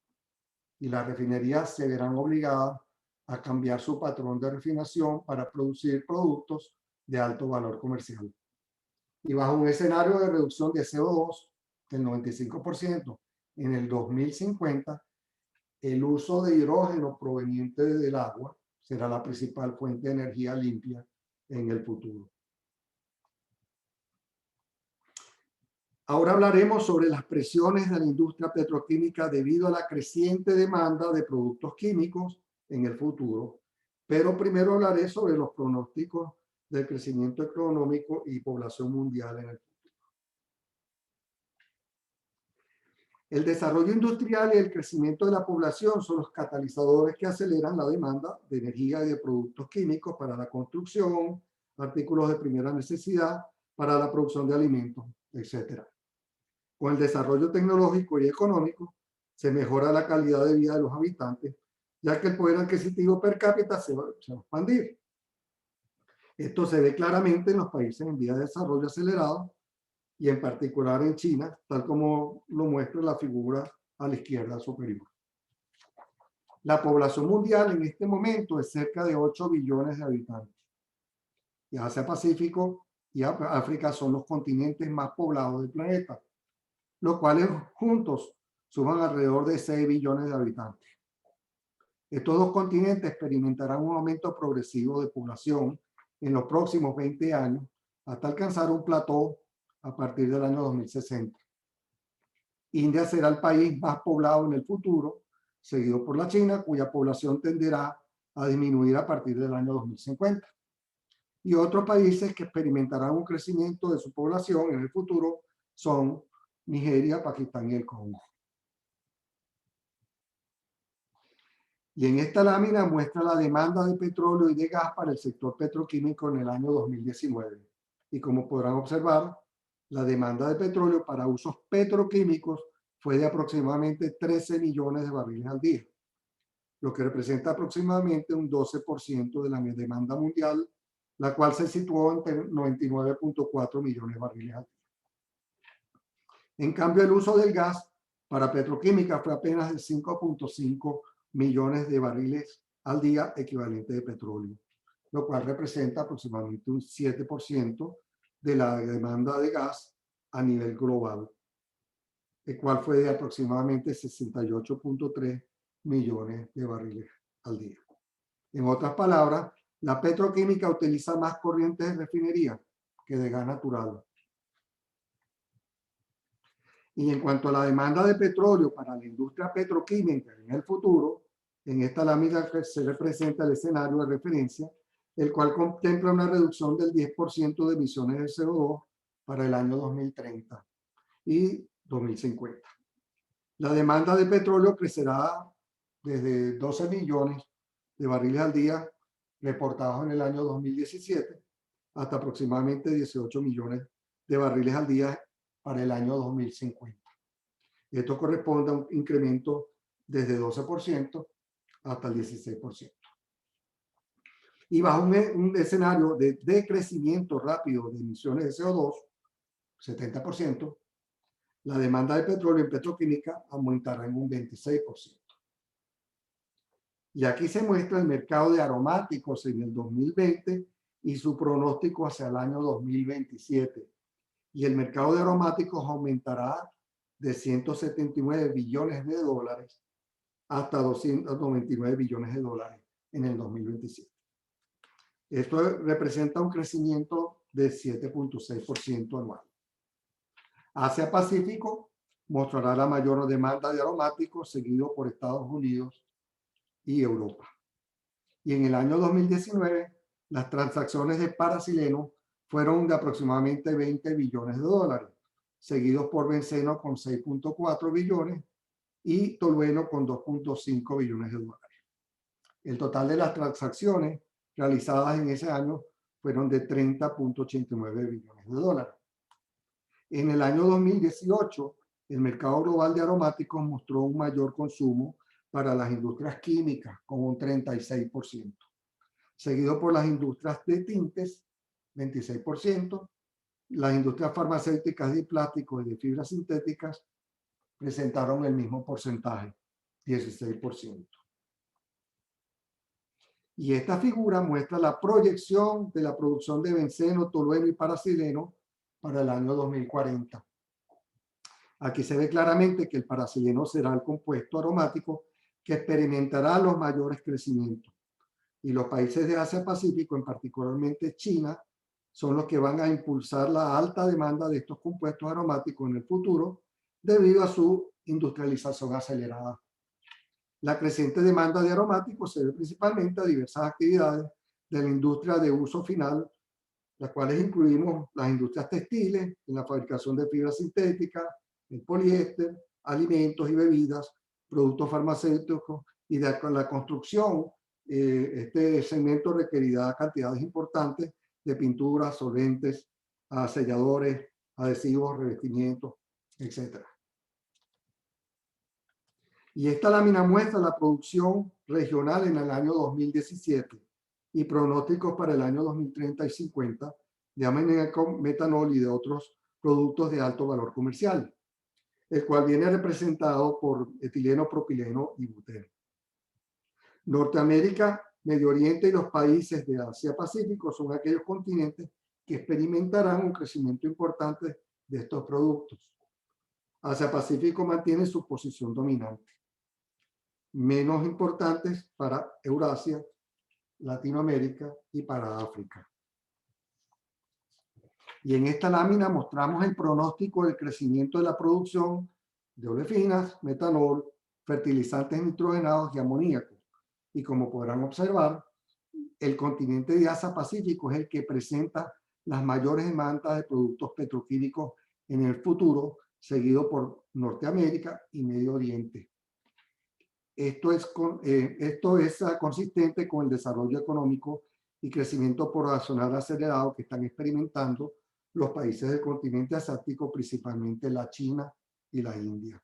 y las refinerías se verán obligadas a cambiar su patrón de refinación para producir productos de alto valor comercial. Y bajo un escenario de reducción de CO2 del 95% en el 2050, el uso de hidrógeno proveniente del agua será la principal fuente de energía limpia en el futuro. Ahora hablaremos sobre las presiones de la industria petroquímica debido a la creciente demanda de productos químicos en el futuro, pero primero hablaré sobre los pronósticos del crecimiento económico y población mundial en el futuro. El desarrollo industrial y el crecimiento de la población son los catalizadores que aceleran la demanda de energía y de productos químicos para la construcción, artículos de primera necesidad, para la producción de alimentos, etc. Con el desarrollo tecnológico y económico, se mejora la calidad de vida de los habitantes, ya que el poder adquisitivo per cápita se va a expandir. Esto se ve claramente en los países en vías de desarrollo acelerado y en particular en China, tal como lo muestra la figura a la izquierda superior. La población mundial en este momento es cerca de 8 billones de habitantes. Y Asia-Pacífico y África son los continentes más poblados del planeta, los cuales juntos suman alrededor de 6 billones de habitantes. Estos dos continentes experimentarán un aumento progresivo de población en los próximos 20 años hasta alcanzar un plató a partir del año 2060. India será el país más poblado en el futuro, seguido por la China, cuya población tenderá a disminuir a partir del año 2050. Y otros países que experimentarán un crecimiento de su población en el futuro son Nigeria, Pakistán y el Congo. Y en esta lámina muestra la demanda de petróleo y de gas para el sector petroquímico en el año 2019. Y como podrán observar, la demanda de petróleo para usos petroquímicos fue de aproximadamente 13 millones de barriles al día, lo que representa aproximadamente un 12% de la demanda mundial, la cual se situó en 99.4 millones de barriles al día. En cambio, el uso del gas para petroquímica fue apenas de 5.5 millones de barriles al día equivalente de petróleo, lo cual representa aproximadamente un 7% de la demanda de gas a nivel global, el cual fue de aproximadamente 68.3 millones de barriles al día. En otras palabras, la petroquímica utiliza más corrientes de refinería que de gas natural. Y en cuanto a la demanda de petróleo para la industria petroquímica en el futuro, en esta lámina se representa el escenario de referencia, el cual contempla una reducción del 10% de emisiones de CO2 para el año 2030 y 2050. La demanda de petróleo crecerá desde 12 millones de barriles al día reportados en el año 2017 hasta aproximadamente 18 millones de barriles al día para el año 2050. Esto corresponde a un incremento desde 12% hasta el 16%. Y bajo un escenario de decrecimiento rápido de emisiones de CO2, 70%, la demanda de petróleo en petroquímica aumentará en un 26%. Y aquí se muestra el mercado de aromáticos en el 2020 y su pronóstico hacia el año 2027. Y el mercado de aromáticos aumentará de 179 billones de dólares hasta 299 billones de dólares en el 2027. Esto representa un crecimiento de 7.6% anual. Asia-Pacífico mostrará la mayor demanda de aromáticos, seguido por Estados Unidos y Europa. Y en el año 2019, las transacciones de paraxileno fueron de aproximadamente 20 billones de dólares, seguidos por benceno con 6.4 billones y tolueno con 2.5 billones de dólares. El total de las transacciones realizadas en ese año fueron de 30.89 billones de dólares. En el año 2018, el mercado global de aromáticos mostró un mayor consumo para las industrias químicas, con un 36%, seguido por las industrias de tintes, 26%, las industrias farmacéuticas de plásticos y de fibras sintéticas presentaron el mismo porcentaje, 16%. Y esta figura muestra la proyección de la producción de benceno, tolueno y paraxileno para el año 2040. Aquí se ve claramente que el paraxileno será el compuesto aromático que experimentará los mayores crecimientos. Y los países de Asia-Pacífico, en particularmente China, son los que van a impulsar la alta demanda de estos compuestos aromáticos en el futuro debido a su industrialización acelerada. La creciente demanda de aromáticos se debe principalmente a diversas actividades de la industria de uso final, las cuales incluimos las industrias textiles, en la fabricación de fibras sintéticas, el poliéster, alimentos y bebidas, productos farmacéuticos y de la construcción. Este segmento requerirá cantidades importantes de pinturas, solventes, selladores, adhesivos, revestimientos, etc. Y esta lámina muestra la producción regional en el año 2017 y pronósticos para el año 2030 y 50 de amoníaco, metanol y de otros productos de alto valor comercial, el cual viene representado por etileno, propileno y buteno. Norteamérica, Medio Oriente y los países de Asia-Pacífico son aquellos continentes que experimentarán un crecimiento importante de estos productos. Asia-Pacífico mantiene su posición dominante. Menos importantes para Eurasia, Latinoamérica y para África. Y en esta lámina mostramos el pronóstico del crecimiento de la producción de olefinas, metanol, fertilizantes nitrogenados y amoníaco. Y como podrán observar, el continente de Asia-Pacífico es el que presenta las mayores demandas de productos petroquímicos en el futuro, seguido por Norteamérica y Medio Oriente. Esto es consistente con el desarrollo económico y crecimiento poblacional acelerado que están experimentando los países del continente asiático, principalmente la China y la India.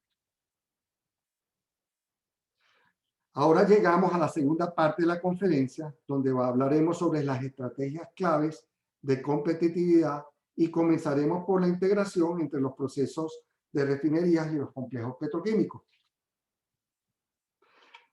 Ahora llegamos a la segunda parte de la conferencia, donde hablaremos sobre las estrategias claves de competitividad y comenzaremos por la integración entre los procesos de refinerías y los complejos petroquímicos.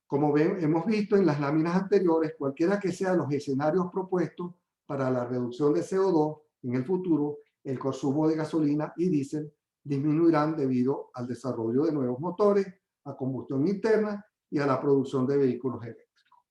Como hemos visto en las láminas anteriores, cualquiera que sean los escenarios propuestos para la reducción de CO2 en el futuro, el consumo de gasolina y diésel disminuirán debido al desarrollo de nuevos motores a combustión interna y a la producción de vehículos eléctricos.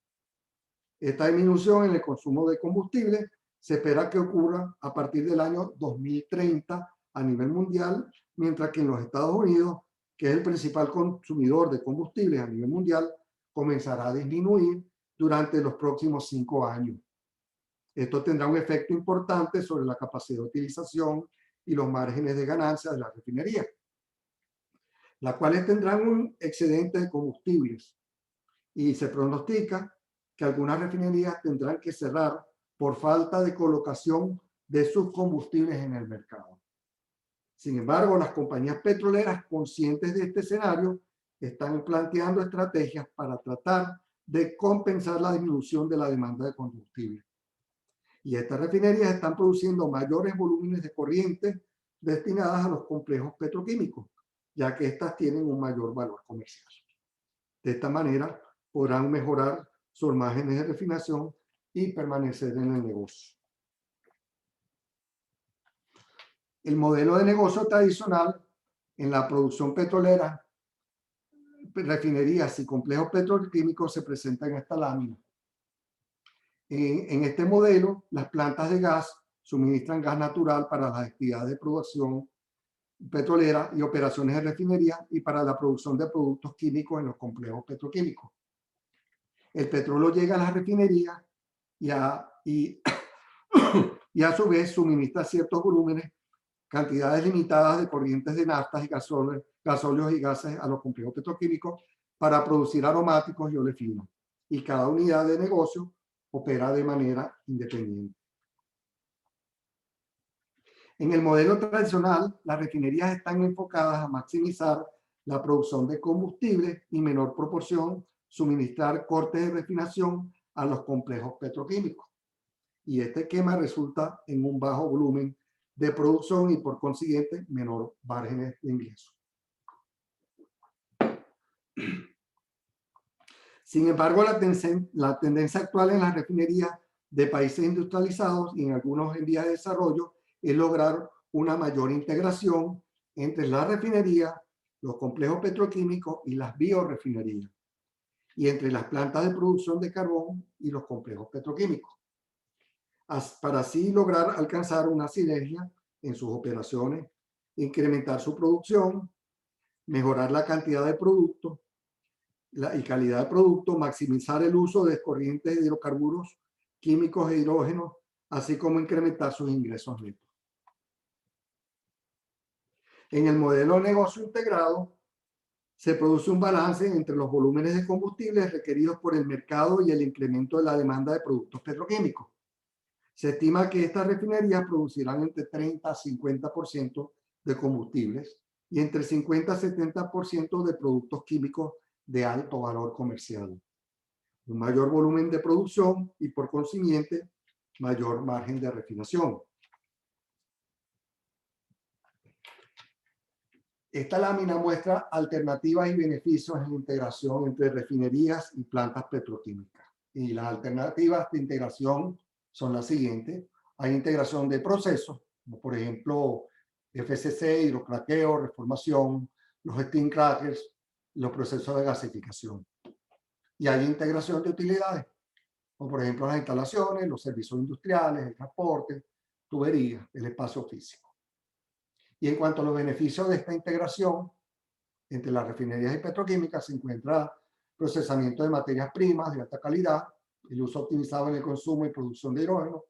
Esta disminución en el consumo de combustible se espera que ocurra a partir del año 2030 a nivel mundial, mientras que en los Estados Unidos, que es el principal consumidor de combustibles a nivel mundial, comenzará a disminuir durante los próximos 5 años. Esto tendrá un efecto importante sobre la capacidad de utilización y los márgenes de ganancia de las refinerías, las cuales tendrán un excedente de combustibles, y se pronostica que algunas refinerías tendrán que cerrar por falta de colocación de sus combustibles en el mercado. Sin embargo, las compañías petroleras, conscientes de este escenario, están planteando estrategias para tratar de compensar la disminución de la demanda de combustible. Y estas refinerías están produciendo mayores volúmenes de corriente destinadas a los complejos petroquímicos, ya que estas tienen un mayor valor comercial. De esta manera, podrán mejorar sus márgenes de refinación y permanecer en el negocio. El modelo de negocio tradicional en la producción petrolera, refinerías y complejos petroquímicos se presenta en esta lámina. En este modelo, las plantas de gas suministran gas natural para las actividades de producción petrolera y operaciones de refinería y para la producción de productos químicos en los complejos petroquímicos. El petróleo llega a las refinerías y a su vez suministra ciertos volúmenes, cantidades limitadas de corrientes de naftas y gasóleos y gases a los complejos petroquímicos para producir aromáticos y olefinos. Y cada unidad de negocio opera de manera independiente. En el modelo tradicional, las refinerías están enfocadas a maximizar la producción de combustible y, en menor proporción, suministrar cortes de refinación a los complejos petroquímicos. Y este esquema resulta en un bajo volumen de producción y, por consiguiente, menor márgenes de ingresos. Sin embargo, la tendencia actual en las refinerías de países industrializados y en algunos en vías de desarrollo es lograr una mayor integración entre la refinería, los complejos petroquímicos y las biorefinerías, y entre las plantas de producción de carbón y los complejos petroquímicos, para así lograr alcanzar una sinergia en sus operaciones, incrementar su producción, mejorar la cantidad de producto y calidad de producto, maximizar el uso de corrientes de hidrocarburos químicos e hidrógenos, así como incrementar sus ingresos netos. En el modelo de negocio integrado, se produce un balance entre los volúmenes de combustibles requeridos por el mercado y el incremento de la demanda de productos petroquímicos. Se estima que estas refinerías producirán entre 30 a 50% de combustibles y entre 50 a 70% de productos químicos de alto valor comercial. Un mayor volumen de producción y, por consiguiente, mayor margen de refinación. Esta lámina muestra alternativas y beneficios en la integración entre refinerías y plantas petroquímicas. Y las alternativas de integración son las siguientes. Hay integración de procesos, como por ejemplo FCC, hidrocraqueo, reformación, los steam crackers, los procesos de gasificación. Y hay integración de utilidades, como por ejemplo las instalaciones, los servicios industriales, el transporte, tuberías, el espacio físico. Y en cuanto a los beneficios de esta integración entre las refinerías y petroquímicas, se encuentra procesamiento de materias primas de alta calidad, el uso optimizado en el consumo y producción de hidrógeno.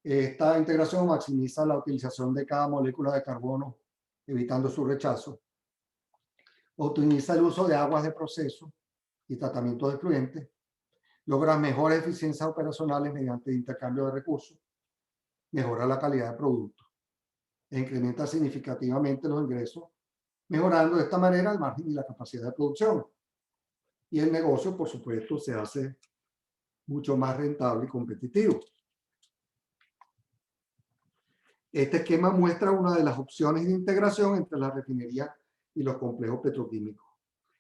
Esta integración maximiza la utilización de cada molécula de carbono, evitando su rechazo. Optimiza el uso de aguas de proceso y tratamiento de efluentes. Logra mejores eficiencias operacionales mediante intercambio de recursos. Mejora la calidad de producto. E incrementa significativamente los ingresos, mejorando de esta manera el margen y la capacidad de producción. Y el negocio, por supuesto, se hace mucho más rentable y competitivo. Este esquema muestra una de las opciones de integración entre la refinería y los complejos petroquímicos.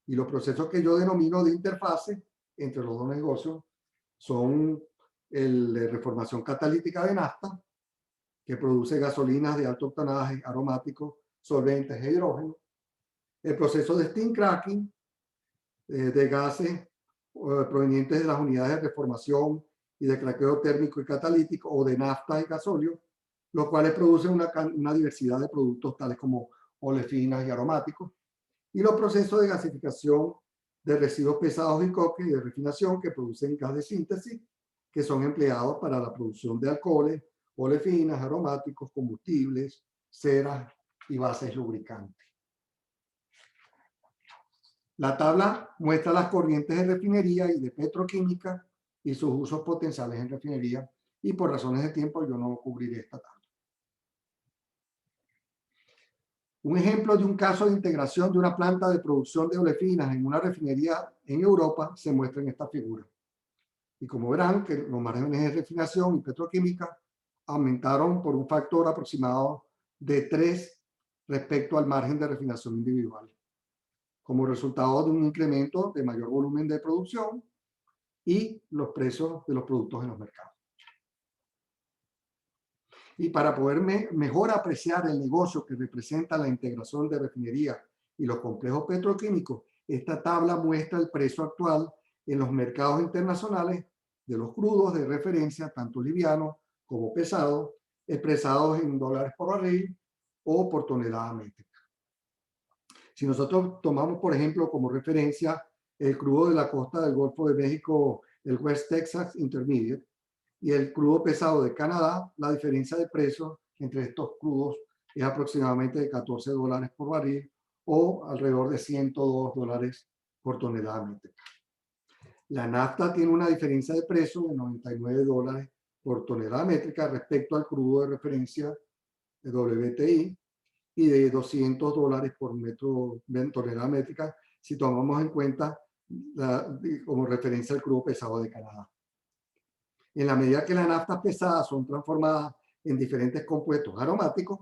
Y los procesos que yo denomino de interfase entre los dos negocios son el de reformación catalítica de nafta, que produce gasolinas de alto octanaje, aromáticos, solventes e hidrógeno. El proceso de steam cracking de gases provenientes de las unidades de reformación y de craqueo térmico y catalítico, o de nafta y gasóleo, los cuales producen una diversidad de productos tales como olefinas y aromáticos, y los procesos de gasificación de residuos pesados y coque y de refinación que producen gas de síntesis, que son empleados para la producción de alcoholes, olefinas, aromáticos, combustibles, ceras y bases lubricantes. La tabla muestra las corrientes de refinería y de petroquímica y sus usos potenciales en refinería, y por razones de tiempo yo no cubriré esta tabla. Un ejemplo de un caso de integración de una planta de producción de olefinas en una refinería en Europa se muestra en esta figura. Y como verán, que los márgenes de refinación y petroquímica aumentaron por un factor aproximado de 3 respecto al margen de refinación individual, como resultado de un incremento de mayor volumen de producción y los precios de los productos en los mercados. Y para poder mejor apreciar el negocio que representa la integración de refinería y los complejos petroquímicos, esta tabla muestra el precio actual en los mercados internacionales de los crudos de referencia, tanto livianos como pesados, expresados en dólares por barril o por tonelada métrica. Si nosotros tomamos, por ejemplo, como referencia el crudo de la costa del Golfo de México, el West Texas Intermediate, y el crudo pesado de Canadá, la diferencia de precio entre estos crudos es aproximadamente de $14 por barril, o alrededor de $102 por tonelada métrica. La nafta tiene una diferencia de precio de $99 por tonelada métrica respecto al crudo de referencia de WTI, y de $200 por tonelada métrica si tomamos en cuenta como referencia el crudo pesado de Canadá. En la medida que las naftas pesadas son transformadas en diferentes compuestos aromáticos,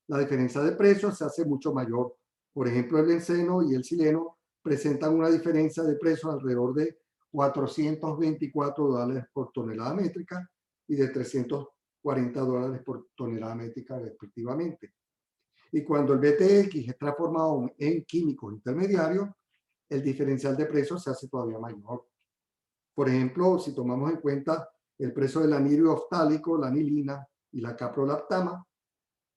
la diferencia de precios se hace mucho mayor. Por ejemplo, el benceno y el xileno presentan una diferencia de precios alrededor de $424 por tonelada métrica y de $340 por tonelada métrica respectivamente. Y cuando el BTX es transformado en químicos intermediarios, el diferencial de precios se hace todavía mayor. Por ejemplo, si tomamos en cuenta el precio del anhídrido oftálico, la anilina y la caprolactama,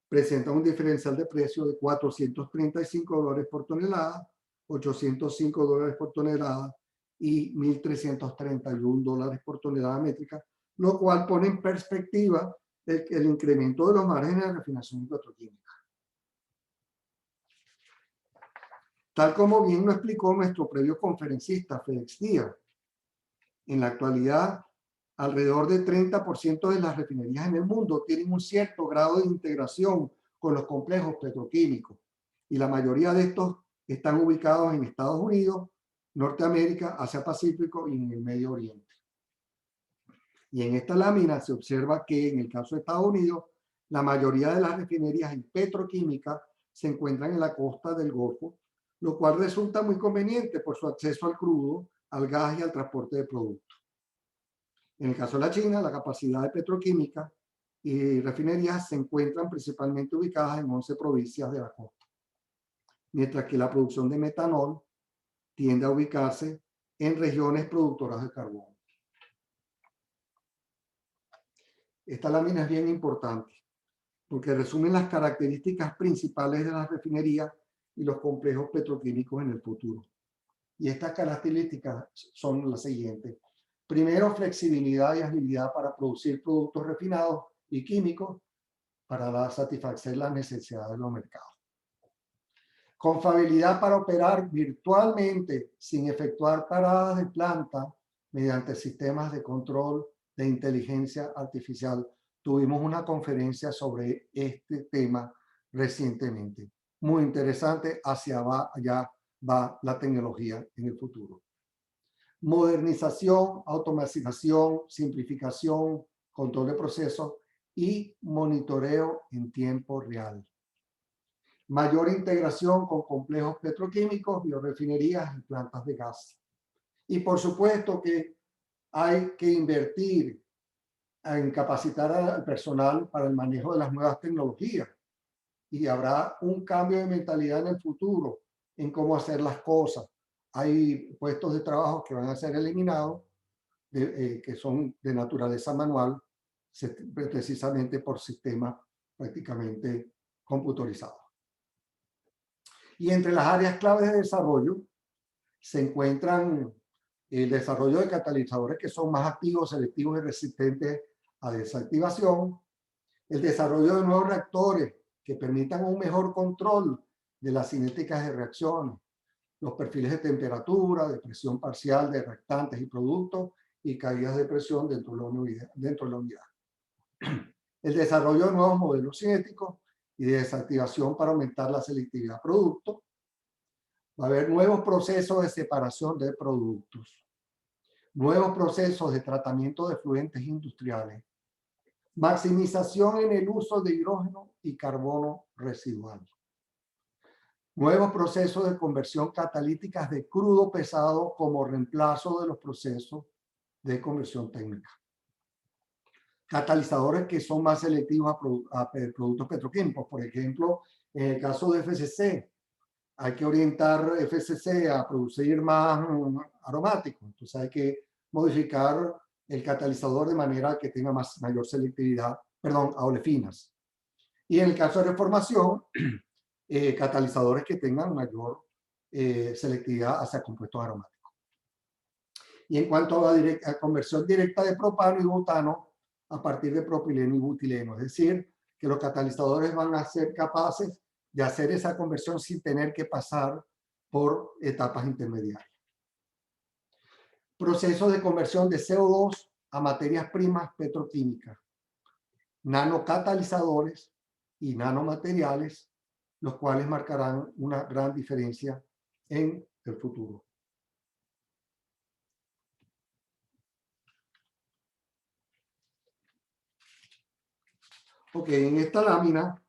presenta un diferencial de precio de $435 por tonelada, $805 por tonelada y $1.331 por tonelada métrica, lo cual pone en perspectiva el incremento de los márgenes de refinación petroquímica. Tal como bien lo explicó nuestro previo conferencista, Félix Díaz, en la actualidad, alrededor del 30% de las refinerías en el mundo tienen un cierto grado de integración con los complejos petroquímicos, y la mayoría de estos están ubicados en Estados Unidos, Norteamérica, Asia Pacífico y en el Medio Oriente. Y en esta lámina se observa que en el caso de Estados Unidos, la mayoría de las refinerías en petroquímica se encuentran en la costa del Golfo, lo cual resulta muy conveniente por su acceso al crudo, al gas y al transporte de productos. En el caso de la China, la capacidad de petroquímica y refinerías se encuentran principalmente ubicadas en 11 provincias de la costa, mientras que la producción de metanol tiende a ubicarse en regiones productoras de carbón. Esta lámina es bien importante porque resume las características principales de las refinerías y los complejos petroquímicos en el futuro. Y estas características son las siguientes. Primero, flexibilidad y agilidad para producir productos refinados y químicos para satisfacer las necesidades de los mercados. Confiabilidad para operar virtualmente sin efectuar paradas de planta mediante sistemas de control de inteligencia artificial. Tuvimos una conferencia sobre este tema recientemente. Muy interesante, allá va la tecnología en el futuro. Modernización, automatización, simplificación, control de procesos y monitoreo en tiempo real. Mayor integración con complejos petroquímicos, biorefinerías y plantas de gas. Y por supuesto que hay que invertir en capacitar al personal para el manejo de las nuevas tecnologías. Y habrá un cambio de mentalidad en el futuro en cómo hacer las cosas. Hay puestos de trabajo que van a ser eliminados, que son de naturaleza manual, precisamente por sistemas prácticamente computarizados. Y entre las áreas claves de desarrollo se encuentran el desarrollo de catalizadores que son más activos, selectivos y resistentes a desactivación, el desarrollo de nuevos reactores que permitan un mejor control de las cinéticas de reacciones, los perfiles de temperatura, de presión parcial de reactantes y productos y caídas de presión dentro de la unidad. El desarrollo de nuevos modelos cinéticos y de desactivación para aumentar la selectividad de productos. Va a haber nuevos procesos de separación de productos, nuevos procesos de tratamiento de fluentes industriales, maximización en el uso de hidrógeno y carbono residual, nuevos procesos de conversión catalíticas de crudo pesado como reemplazo de los procesos de conversión técnica. Catalizadores que son más selectivos a productos petroquímicos. Por ejemplo, en el caso de FCC, hay que orientar FCC a producir más aromáticos. Entonces hay que modificar el catalizador de manera que tenga mayor selectividad, perdón, a olefinas. Y en el caso de reformación, catalizadores que tengan mayor selectividad hacia compuestos aromáticos. Y en cuanto a conversión directa de propano y butano a partir de propileno y butileno, es decir, que los catalizadores van a ser capaces de hacer esa conversión sin tener que pasar por etapas intermediarias. Proceso de conversión de CO2 a materias primas petroquímicas, nanocatalizadores y nanomateriales, los cuales marcarán una gran diferencia en el futuro. Ok, en esta lámina,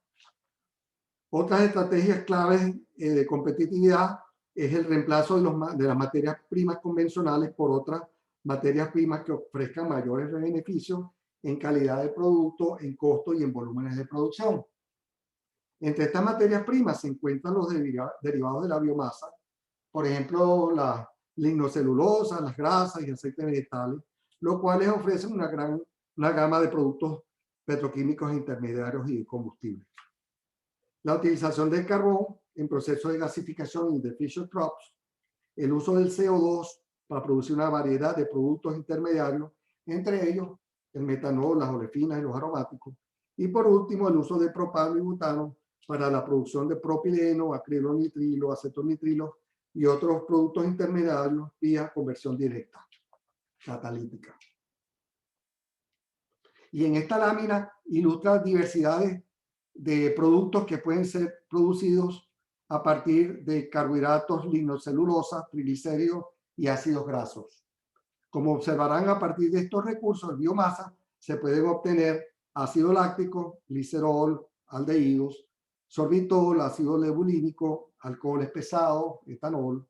otras estrategias claves de competitividad es el reemplazo de las materias primas convencionales por otras materias primas que ofrezcan mayores beneficios en calidad de producto, en costo y en volúmenes de producción. Entre estas materias primas se encuentran los derivados de la biomasa, por ejemplo, la lignocelulosa, las grasas y aceites vegetales, los cuales ofrecen una gama de productos petroquímicos intermediarios y de combustibles. La utilización del carbón en procesos de gasificación y de Fischer-Tropsch, el uso del CO2 para producir una variedad de productos intermediarios, entre ellos el metanol, las olefinas y los aromáticos, y por último el uso de propano y butano para la producción de propileno, acrilonitrilo, acetonitrilo y otros productos intermediarios vía conversión directa, catalítica. Y en esta lámina ilustra diversidades de productos que pueden ser producidos a partir de carbohidratos, lignocelulosa, triglicéridos y ácidos grasos. Como observarán, a partir de estos recursos de biomasa se pueden obtener ácido láctico, glicerol, aldehídos, sorbitol, ácido lebulínico, alcoholes pesados, etanol,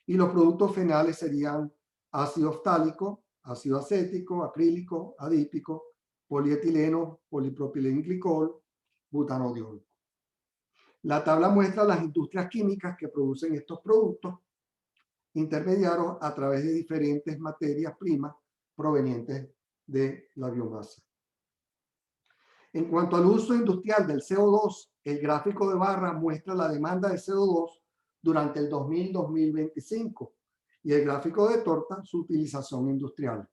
y los productos fenales serían ácido ftálico, ácido acético, acrílico, adípico, polietileno, polipropilenglicol, butanodiol. La tabla muestra las industrias químicas que producen estos productos intermediarios a través de diferentes materias primas provenientes de la biomasa. En cuanto al uso industrial del CO2, el gráfico de barra muestra la demanda de CO2 durante el 2000-2025 y el gráfico de torta su utilización industrial.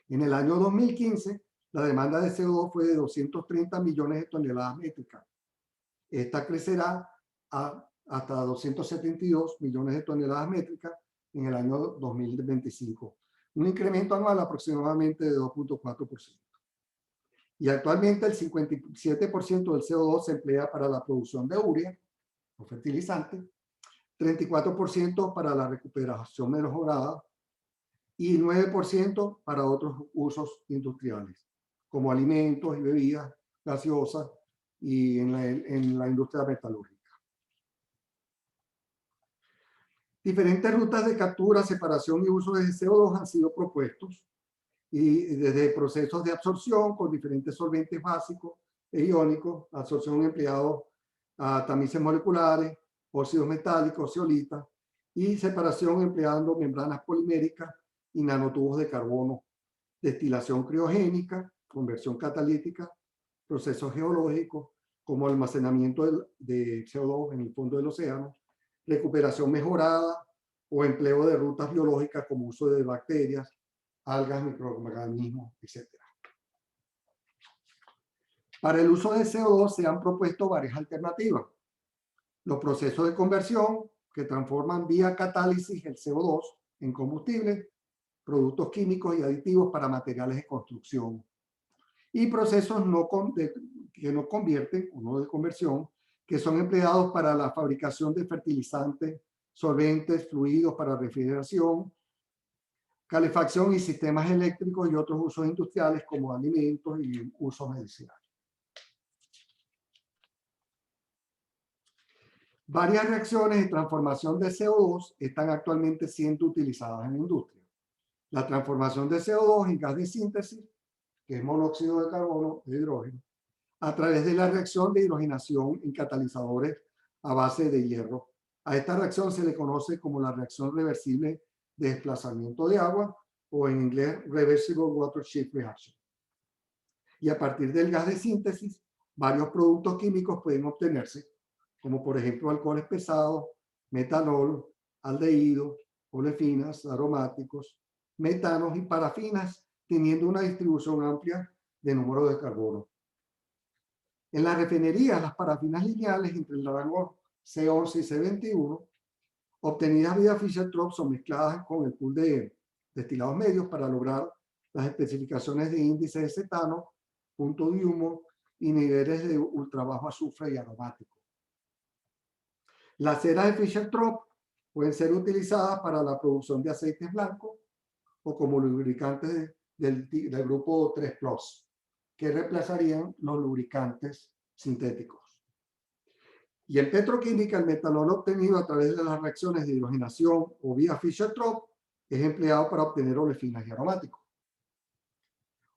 En el año 2015, la demanda de CO2 fue de 230 millones de toneladas métricas. Esta crecerá hasta 272 millones de toneladas métricas en el año 2025, un incremento anual aproximadamente de 2.4%. Y actualmente el 57% del CO2 se emplea para la producción de urea, o fertilizante, 34% para la recuperación mejorada y 9% para otros usos industriales, como alimentos y bebidas gaseosas y en la industria metalúrgica. Diferentes rutas de captura, separación y uso de CO2 han sido propuestos y desde procesos de absorción con diferentes solventes básicos e iónicos, absorción empleado a tamices moleculares, óxidos metálicos, zeolitas, y separación empleando membranas poliméricas y nanotubos de carbono, destilación criogénica, conversión catalítica, procesos geológicos como almacenamiento de CO2 en el fondo del océano, recuperación mejorada o empleo de rutas biológicas como uso de bacterias, algas, microorganismos, etc. Para el uso de CO2 se han propuesto varias alternativas. Los procesos de conversión que transforman vía catálisis el CO2 en combustible, productos químicos y aditivos para materiales de construcción. Y procesos que no convierten, o no de conversión, que son empleados para la fabricación de fertilizantes, solventes, fluidos para refrigeración, calefacción y sistemas eléctricos y otros usos industriales como alimentos y usos medicinales. Varias reacciones de transformación de CO2 están actualmente siendo utilizadas en la industria. La transformación de CO2 en gas de síntesis, que es monóxido de carbono e hidrógeno, a través de la reacción de hidrogenación en catalizadores a base de hierro. A esta reacción se le conoce como la reacción reversible de desplazamiento de agua, o en inglés Reversible Water Shift Reaction. Y a partir del gas de síntesis, varios productos químicos pueden obtenerse, como por ejemplo alcoholes pesados, metanol, aldehídos, olefinas, aromáticos, metanos y parafinas, teniendo una distribución amplia de número de carbono. En la refinería, las parafinas lineales entre el rango C11 y C21, obtenidas vía Fischer-Tropsch, son mezcladas con el pool de destilados medios para lograr las especificaciones de índice de cetano, punto de humo y niveles de ultra bajo azufre y aromático. Las ceras de Fischer-Tropsch pueden ser utilizadas para la producción de aceites blancos o como lubricantes del grupo 3+, que reemplazarían los lubricantes sintéticos. Y en petroquímica, el metanol obtenido a través de las reacciones de hidrogenación o vía Fischer-Tropsch es empleado para obtener olefinas y aromáticos.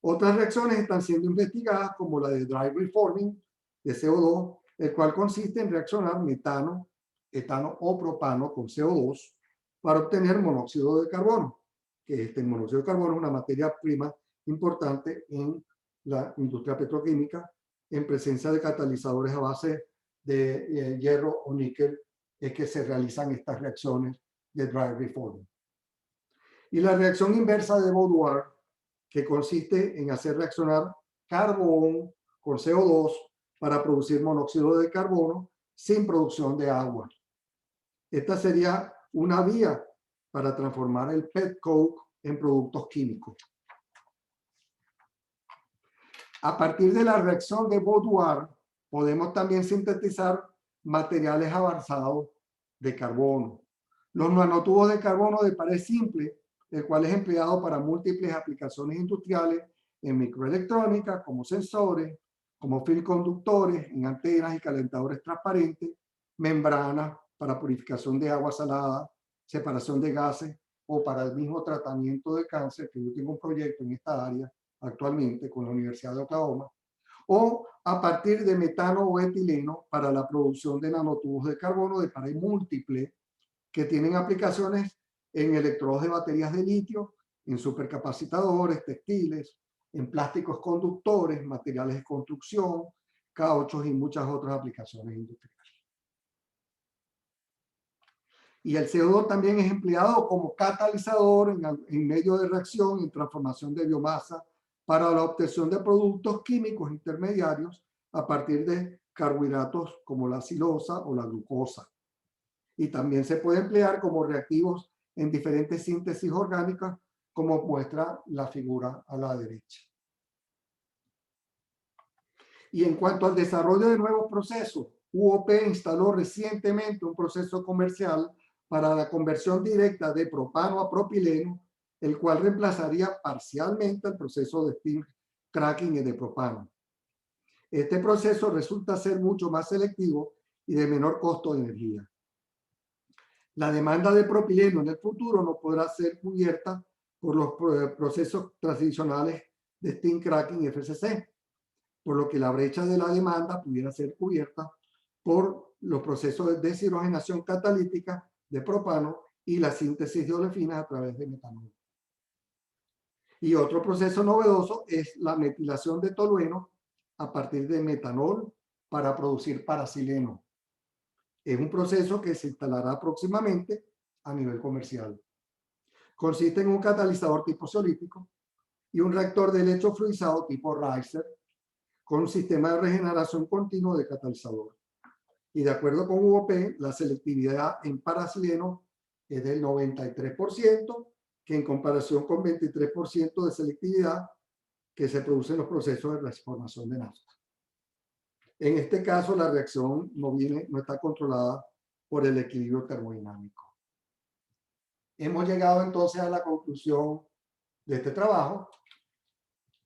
Otras reacciones están siendo investigadas, como la de dry reforming de CO2, el cual consiste en reaccionar metano, etano o propano con CO2 para obtener monóxido de carbono, que el monóxido de carbono es una materia prima importante en la industria petroquímica, en presencia de catalizadores a base de hierro o níquel, es que se realizan estas reacciones de dry reforming. Y la reacción inversa de Boudoir, que consiste en hacer reaccionar carbón con CO2 para producir monóxido de carbono sin producción de agua. Esta sería una vía para transformar el pet coke en productos químicos. A partir de la reacción de Boudoir, podemos también sintetizar materiales avanzados de carbono. Los nanotubos de carbono de pared simple, el cual es empleado para múltiples aplicaciones industriales en microelectrónica, como sensores, como film conductores, en antenas y calentadores transparentes, membranas para purificación de agua salada, separación de gases o para el mismo tratamiento de cáncer, que yo tengo un proyecto en esta área actualmente con la Universidad de Oklahoma, o a partir de metano o etileno para la producción de nanotubos de carbono de pared múltiple que tienen aplicaciones en electrodos de baterías de litio, en supercapacitadores, textiles, en plásticos conductores, materiales de construcción, cauchos y muchas otras aplicaciones industriales. Y el CO2 también es empleado como catalizador en medio de reacción y transformación de biomasa para la obtención de productos químicos intermediarios a partir de carbohidratos como la silosa o la glucosa. Y también se puede emplear como reactivos en diferentes síntesis orgánicas, como muestra la figura a la derecha. Y en cuanto al desarrollo de nuevos procesos, UOP instaló recientemente un proceso comercial para la conversión directa de propano a propileno, el cual reemplazaría parcialmente el proceso de spin cracking de propano. Este proceso resulta ser mucho más selectivo y de menor costo de energía. La demanda de propileno en el futuro no podrá ser cubierta por los procesos transicionales de steam cracking y FCC, por lo que la brecha de la demanda pudiera ser cubierta por los procesos de deshidrogenación catalítica de propano y la síntesis de olefinas a través de metanol. Y otro proceso novedoso es la metilación de tolueno a partir de metanol para producir paraxileno. Es un proceso que se instalará próximamente a nivel comercial. Consiste en un catalizador tipo zeolítico y un reactor de lecho fluidizado tipo Reiser con un sistema de regeneración continuo de catalizador. Y de acuerdo con UOP, la selectividad en paraxileno es del 93%, que en comparación con 23% de selectividad que se produce en los procesos de transformación de nafta. En este caso, la reacción no está controlada por el equilibrio termodinámico. Hemos llegado entonces a la conclusión de este trabajo.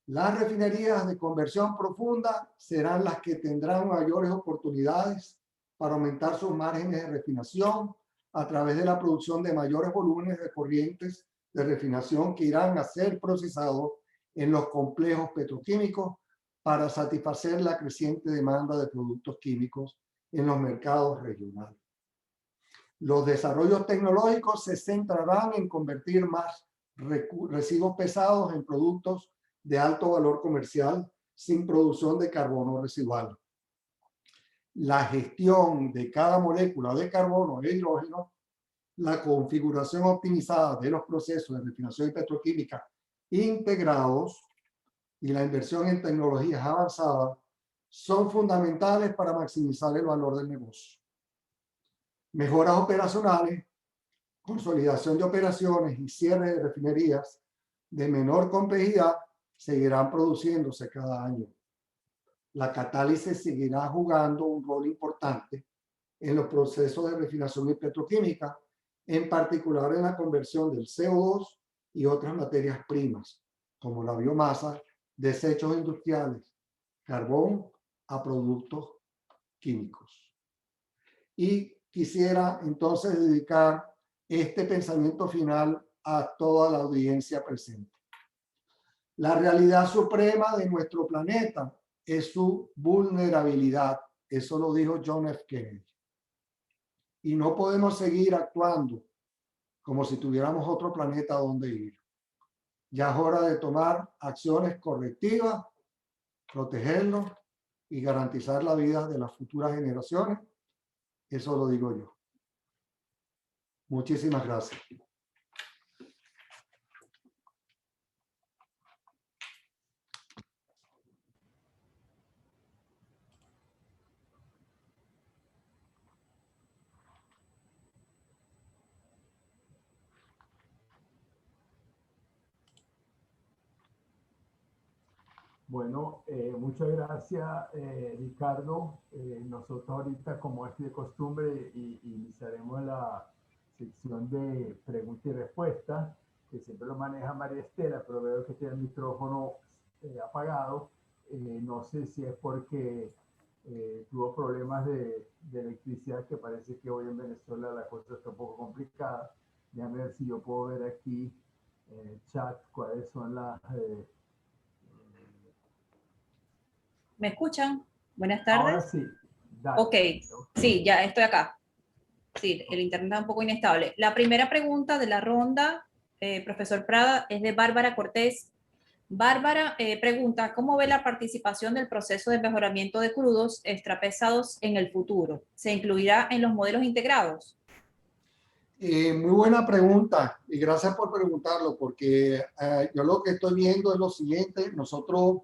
Las refinerías de conversión profunda serán las que tendrán mayores oportunidades para aumentar sus márgenes de refinación a través de la producción de mayores volúmenes de corrientes de refinación que irán a ser procesados en los complejos petroquímicos para satisfacer la creciente demanda de productos químicos en los mercados regionales. Los desarrollos tecnológicos se centrarán en convertir más residuos pesados en productos de alto valor comercial sin producción de carbono residual. La gestión de cada molécula de carbono e hidrógeno, la configuración optimizada de los procesos de refinación y petroquímica integrados y la inversión en tecnologías avanzadas son fundamentales para maximizar el valor del negocio. Mejoras operacionales, consolidación de operaciones y cierre de refinerías de menor complejidad seguirán produciéndose cada año. La catálisis seguirá jugando un rol importante en los procesos de refinación y petroquímica, en particular en la conversión del CO2 y otras materias primas, como la biomasa, desechos industriales, carbón a productos químicos. Y quisiera entonces dedicar este pensamiento final a toda la audiencia presente. La realidad suprema de nuestro planeta es su vulnerabilidad. Eso lo dijo John F. Kennedy. Y no podemos seguir actuando como si tuviéramos otro planeta donde ir. Ya es hora de tomar acciones correctivas, protegerlo y garantizar la vida de las futuras generaciones. Eso lo digo yo. Muchísimas gracias. Bueno, muchas gracias, Ricardo. Nosotros ahorita, como es de costumbre, iniciaremos la sección de preguntas y respuestas, que siempre lo maneja María Estela, pero veo que tiene el micrófono apagado. No sé si es porque tuvo problemas de electricidad, que parece que hoy en Venezuela la cosa está un poco complicada. Déjame ver si yo puedo ver aquí en el chat cuáles son las... ¿Me escuchan? Buenas tardes. Ahora sí. Dale. Ok, sí, ya estoy acá. Sí, el internet está un poco inestable. La primera pregunta de la ronda, profesor Prada, es de Bárbara Cortés. Bárbara pregunta, ¿cómo ve la participación del proceso de mejoramiento de crudos extrapesados en el futuro? ¿Se incluirá en los modelos integrados? Muy buena pregunta y gracias por preguntarlo, porque yo lo que estoy viendo es lo siguiente: nosotros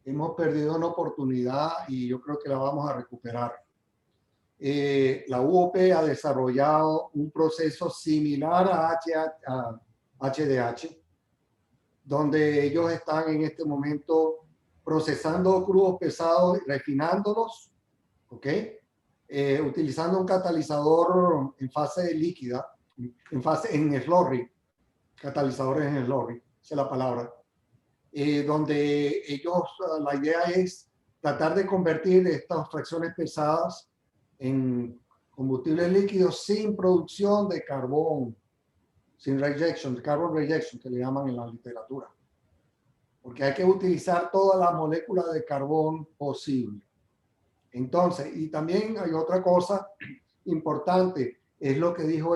hemos perdido una oportunidad y yo creo que la vamos a recuperar. La UOP ha desarrollado un proceso similar a HDH, donde ellos están en este momento procesando crudos pesados y refinándolos, ¿ok? Utilizando un catalizador en fase líquida, en slurry, catalizadores en slurry, esa es la palabra, donde ellos, la idea es tratar de convertir estas fracciones pesadas en combustibles líquidos sin producción de carbón, sin rejection, carbon rejection, que le llaman en la literatura. Porque hay que utilizar todas las moléculas de carbón posible. Entonces, y también hay otra cosa importante, es lo que dijo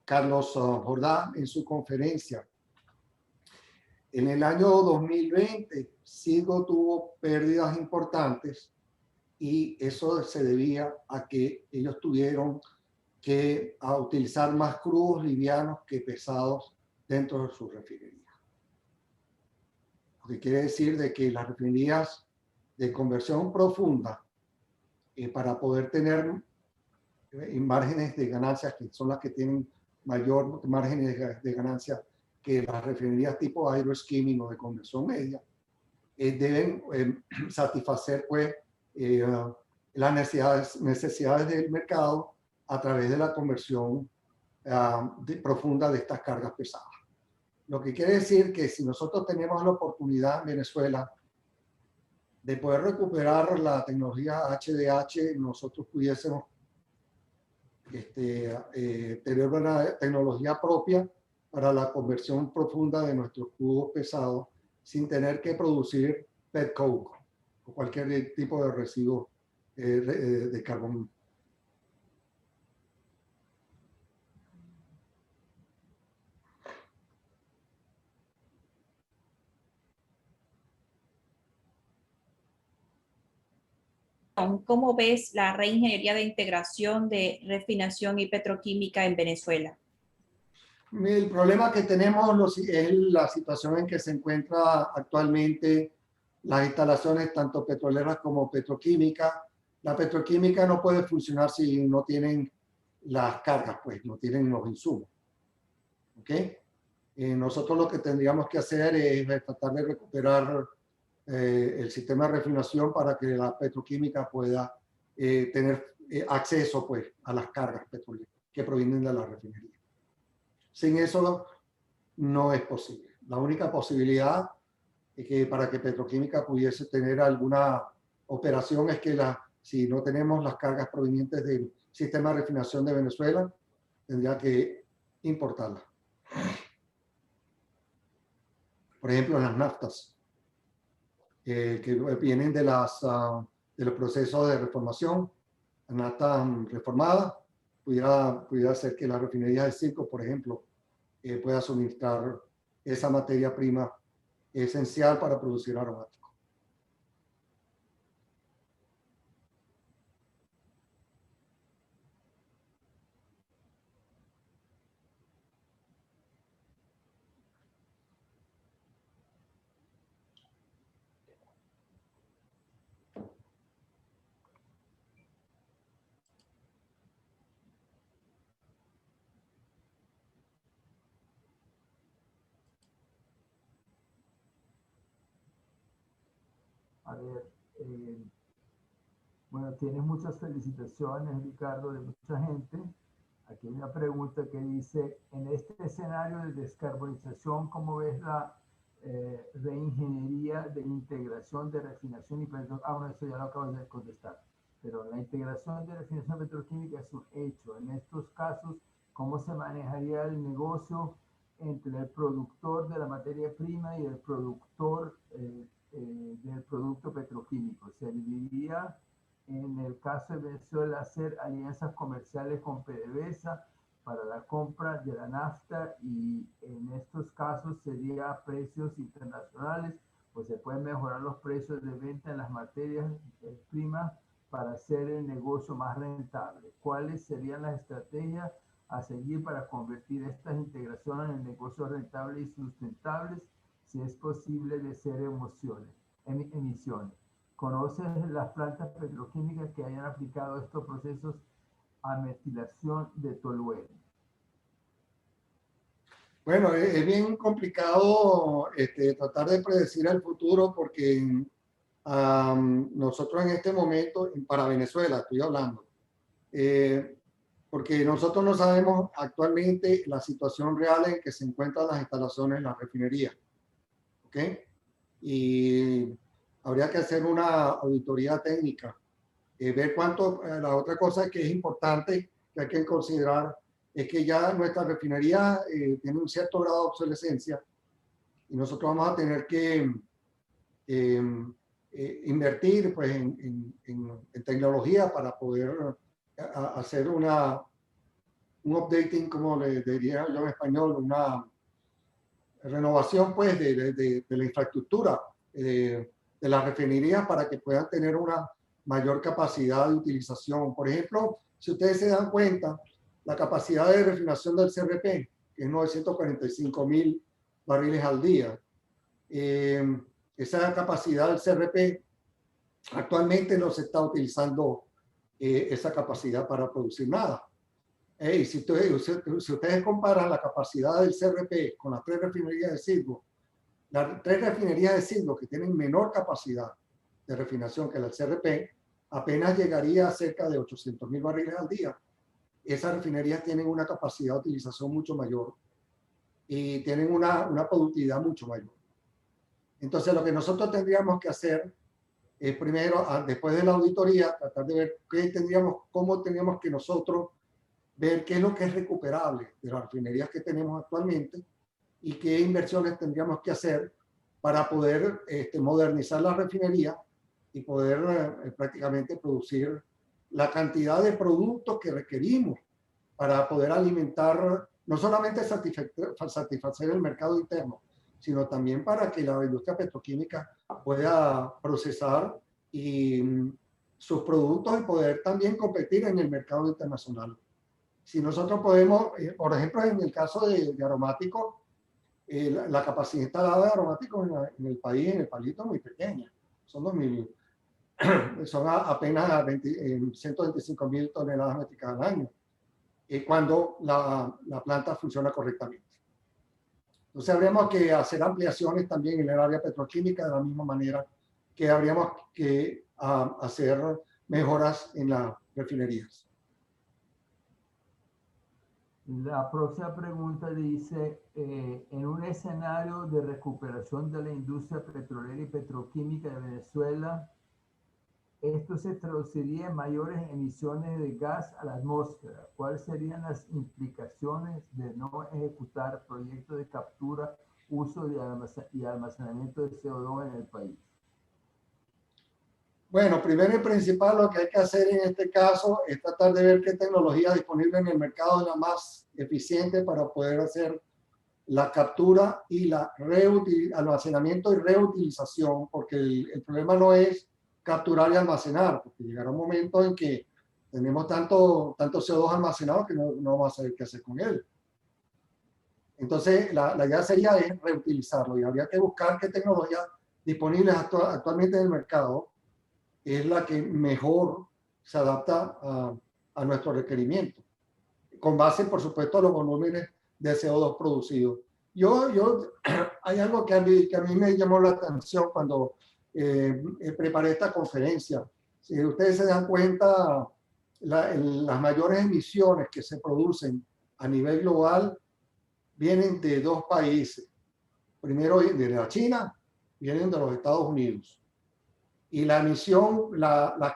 Carlos Jordán en su conferencia. En el año 2020, Citgo tuvo pérdidas importantes y eso se debía a que ellos tuvieron que utilizar más crudos livianos que pesados dentro de sus refinerías. Lo que quiere decir de que las refinerías de conversión profunda, para poder tener márgenes de ganancias, que son las que tienen mayor márgenes de ganancia que las refinerías tipo hydroskimming o de conversión media, deben satisfacer pues, las necesidades del mercado a través de la conversión profunda de estas cargas pesadas. Lo que quiere decir que si nosotros tenemos la oportunidad en Venezuela de poder recuperar la tecnología HDH, nosotros pudiésemos tener una tecnología propia para la conversión profunda de nuestros crudos pesados sin tener que producir pet coke o cualquier tipo de residuo de carbón. ¿Cómo ves la reingeniería de integración de refinación y petroquímica en Venezuela? El problema que tenemos es la situación en que se encuentra actualmente las instalaciones tanto petroleras como petroquímicas. La petroquímica no puede funcionar si no tienen las cargas, pues no tienen los insumos. ¿Ok? Nosotros lo que tendríamos que hacer es tratar de recuperar el sistema de refinación para que la petroquímica pueda tener acceso pues, a las cargas petroleras que provienen de la refinería. Sin eso no es posible. La única posibilidad es que para que petroquímica pudiese tener alguna operación es que si no tenemos las cargas provenientes del sistema de refinación de Venezuela, tendría que importarlas. Por ejemplo, las naftas que vienen de los procesos de reformación, la nafta reformada, pudiera ser que la refinería de Citgo, por ejemplo, pueda suministrar esa materia prima esencial para producir aromáticos. A ver, bueno, tienes muchas felicitaciones, Ricardo, de mucha gente. Aquí hay una pregunta que dice, en este escenario de descarbonización, ¿cómo ves la reingeniería de integración de refinación y petroquímica? Ah, bueno, eso ya lo acabo de contestar. Pero la integración de refinación petroquímica es un hecho. En estos casos, ¿cómo se manejaría el negocio entre el productor de la materia prima y el productor del producto petroquímico? Se dividiría, en el caso de Venezuela, hacer alianzas comerciales con PDVSA para la compra de la nafta, y en estos casos sería a precios internacionales, pues se pueden mejorar los precios de venta en las materias primas para hacer el negocio más rentable. ¿Cuáles serían las estrategias a seguir para convertir estas integraciones en negocios rentables y sustentables, si es posible de ser emisiones? ¿Conoces las plantas petroquímicas que hayan aplicado estos procesos a metilación de tolueno? Bueno, es bien complicado tratar de predecir el futuro porque nosotros en este momento, para Venezuela estoy hablando, porque nosotros no sabemos actualmente la situación real en que se encuentran las instalaciones en la refinería. ¿Ok? Y habría que hacer una auditoría técnica, ver cuánto. La otra cosa que es importante que hay que considerar es que ya nuestra refinería tiene un cierto grado de obsolescencia y nosotros vamos a tener que invertir pues, en tecnología para poder hacer un updating, como le diría yo en español, una renovación pues, de la infraestructura de las refinerías para que puedan tener una mayor capacidad de utilización. Por ejemplo, si ustedes se dan cuenta, la capacidad de refinación del CRP, que es 945.000 barriles al día, esa capacidad del CRP actualmente no se está utilizando esa capacidad para producir nada. Y si ustedes comparan la capacidad del CRP con las 3 refinerías de Silvo, las 3 refinerías de Silvo que tienen menor capacidad de refinación que la del CRP, apenas llegaría a cerca de 800.000 barriles al día. Esas refinerías tienen una capacidad de utilización mucho mayor y tienen una productividad mucho mayor. Entonces, lo que nosotros tendríamos que hacer es primero, después de la auditoría, tratar de ver cómo tendríamos que nosotros ver qué es lo que es recuperable de las refinerías que tenemos actualmente y qué inversiones tendríamos que hacer para poder modernizar la refinería y poder prácticamente producir la cantidad de productos que requerimos para poder alimentar, no solamente satisfacer el mercado interno, sino también para que la industria petroquímica pueda procesar sus productos y poder también competir en el mercado internacional. Si nosotros podemos, por ejemplo, en el caso de aromáticos, la capacidad instalada de aromáticos en el país, en el palito, es muy pequeña. Son 2.000, son apenas 125.000 toneladas métricas al año, cuando la planta funciona correctamente. Entonces, habríamos que hacer ampliaciones también en el área petroquímica de la misma manera que habríamos que hacer mejoras en las refinerías. La próxima pregunta dice, en un escenario de recuperación de la industria petrolera y petroquímica de Venezuela, esto se traduciría en mayores emisiones de gas a la atmósfera. ¿Cuáles serían las implicaciones de no ejecutar proyectos de captura, uso y almacenamiento de CO2 en el país? Bueno, primero y principal, lo que hay que hacer en este caso es tratar de ver qué tecnología disponible en el mercado es la más eficiente para poder hacer la captura y la almacenamiento y reutilización, porque el problema no es capturar y almacenar, porque llegará un momento en que tenemos tanto CO2 almacenado que no vamos a saber qué hacer con él. Entonces, la idea sería es reutilizarlo y habría que buscar qué tecnología disponible actualmente en el mercado es la que mejor se adapta a nuestro requerimiento, con base, por supuesto, a los volúmenes de CO2 producidos. Hay algo que a mí me llamó la atención cuando preparé esta conferencia. Si ustedes se dan cuenta, las mayores emisiones que se producen a nivel global vienen de 2 países. Primero, de la China, vienen de los Estados Unidos. Y la emisión, la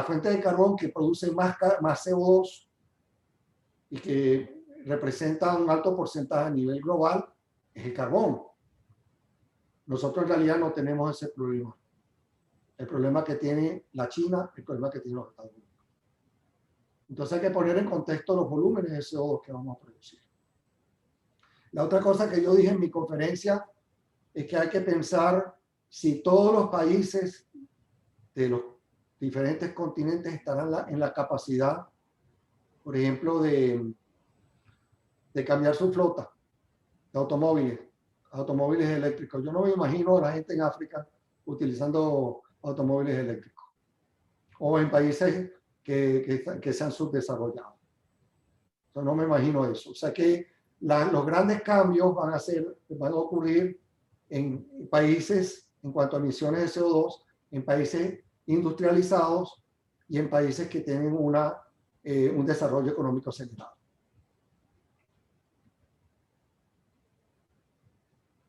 fuente de carbón que produce más CO2 y que representa un alto porcentaje a nivel global es el carbón. Nosotros en realidad no tenemos ese problema. El problema que tiene la China, el problema que tienen los Estados Unidos. Entonces hay que poner en contexto los volúmenes de CO2 que vamos a producir. La otra cosa que yo dije en mi conferencia es que hay que pensar si todos los países de los diferentes continentes estarán en la capacidad, por ejemplo, de cambiar su flota de automóviles eléctricos. Yo no me imagino a la gente en África utilizando automóviles eléctricos o en países que se han subdesarrollado. Yo no me imagino eso. O sea que los grandes cambios van a ocurrir en países en cuanto a emisiones de CO2, en países industrializados y en países que tienen un desarrollo económico acelerado.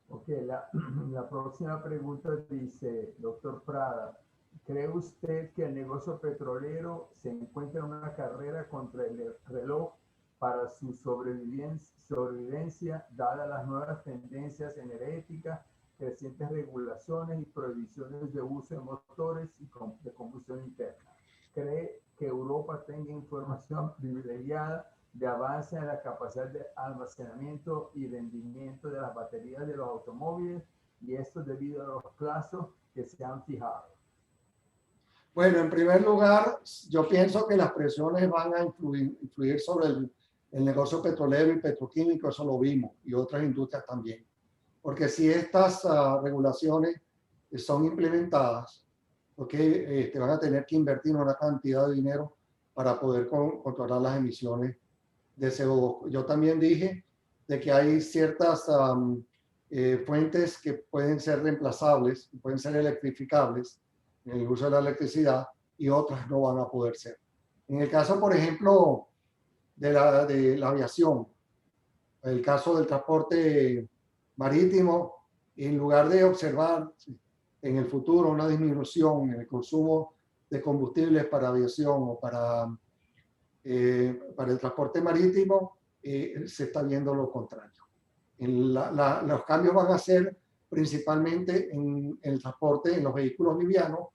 Ok, la próxima pregunta dice, doctor Prada, ¿Cree usted que el negocio petrolero se encuentra en una carrera contra el reloj para su sobrevivencia, dadas las nuevas tendencias energéticas, crecientes regulaciones y prohibiciones de uso de motores de combustión interna? ¿Cree que Europa tenga información privilegiada de avance en la capacidad de almacenamiento y rendimiento de las baterías de los automóviles, y esto debido a los plazos que se han fijado? Bueno, en primer lugar, yo pienso que las presiones van a influir sobre el negocio petrolero y petroquímico, eso lo vimos, y otras industrias también. Porque si estas regulaciones son implementadas, te van a tener que invertir una cantidad de dinero para poder controlar las emisiones de CO2. Yo también dije de que hay ciertas fuentes que pueden ser reemplazables, pueden ser electrificables en el uso de la electricidad, y otras no van a poder ser. En el caso, por ejemplo, de la aviación, el caso del transporte marítimo, en lugar de observar en el futuro una disminución en el consumo de combustibles para aviación o para el transporte marítimo, se está viendo lo contrario. Los cambios van a ser principalmente en el transporte, en los vehículos livianos,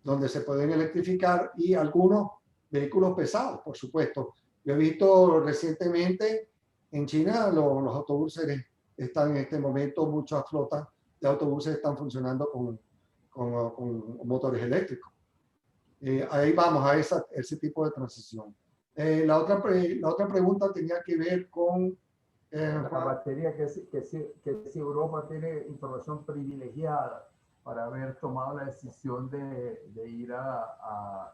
donde se pueden electrificar, y algunos vehículos pesados, por supuesto. Yo he visto recientemente en China los autobuses están en este momento, muchas flotas de autobuses están funcionando con motores eléctricos. Ahí vamos a ese tipo de transición. La otra pregunta tenía que ver con la batería, que si Europa tiene información privilegiada para haber tomado la decisión de ir a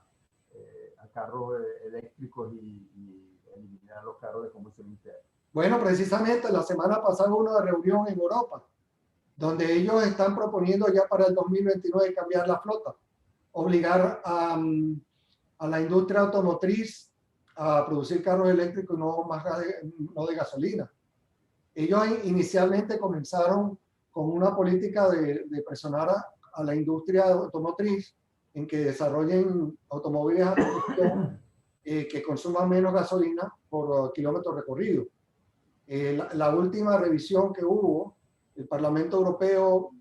carros eléctricos y eliminar los carros de combustión interna. Bueno, precisamente la semana pasada hubo una reunión en Europa donde ellos están proponiendo ya para el 2029 cambiar la flota, obligar a la industria automotriz a producir carros eléctricos no de gasolina. Ellos inicialmente comenzaron con una política de presionar a la industria automotriz en que desarrollen automóviles a combustión que consuman menos gasolina por kilómetros recorridos. La última revisión que hubo, el Parlamento Europeo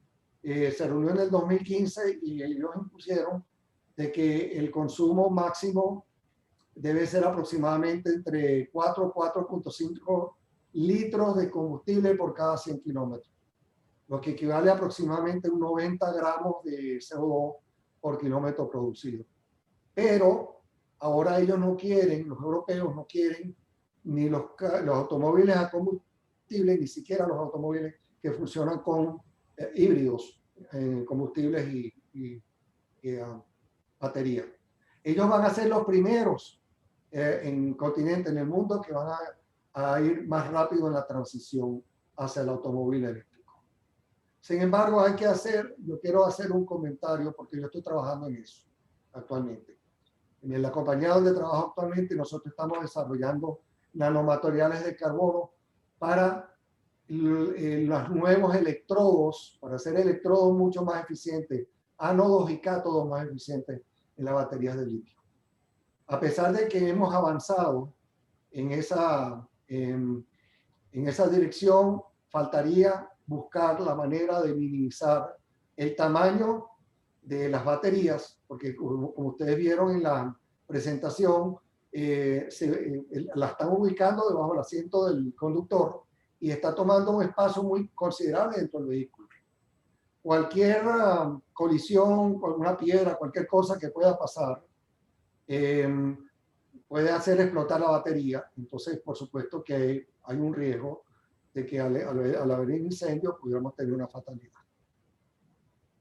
se reunió en el 2015 y ellos impusieron de que el consumo máximo debe ser aproximadamente entre 4 y 4.5 litros de combustible por cada 100 kilómetros, lo que equivale a aproximadamente un 90 gramos de CO2 por kilómetro producido. Pero ahora ellos no quieren, los europeos no quieren ni los automóviles a combustible, ni siquiera los automóviles que funcionan con híbridos, combustibles y batería. Ellos van a ser los primeros en continente, en el mundo, que van a ir más rápido en la transición hacia el automóvil eléctrico. Sin embargo, yo quiero hacer un comentario porque yo estoy trabajando en eso actualmente. En la compañía donde trabajo actualmente, nosotros estamos desarrollando nanomateriales de carbono para los nuevos electrodos, para hacer electrodos mucho más eficientes, ánodos y cátodos más eficientes en las baterías de litio. A pesar de que hemos avanzado en esa dirección, faltaría buscar la manera de minimizar el tamaño de las baterías, porque como ustedes vieron en la presentación, la están ubicando debajo del asiento del conductor y está tomando un espacio muy considerable dentro del vehículo. Cualquier colisión con una piedra, cualquier cosa que pueda pasar, puede hacer explotar la batería. Entonces, por supuesto que hay un riesgo de que al haber incendio pudiéramos tener una fatalidad.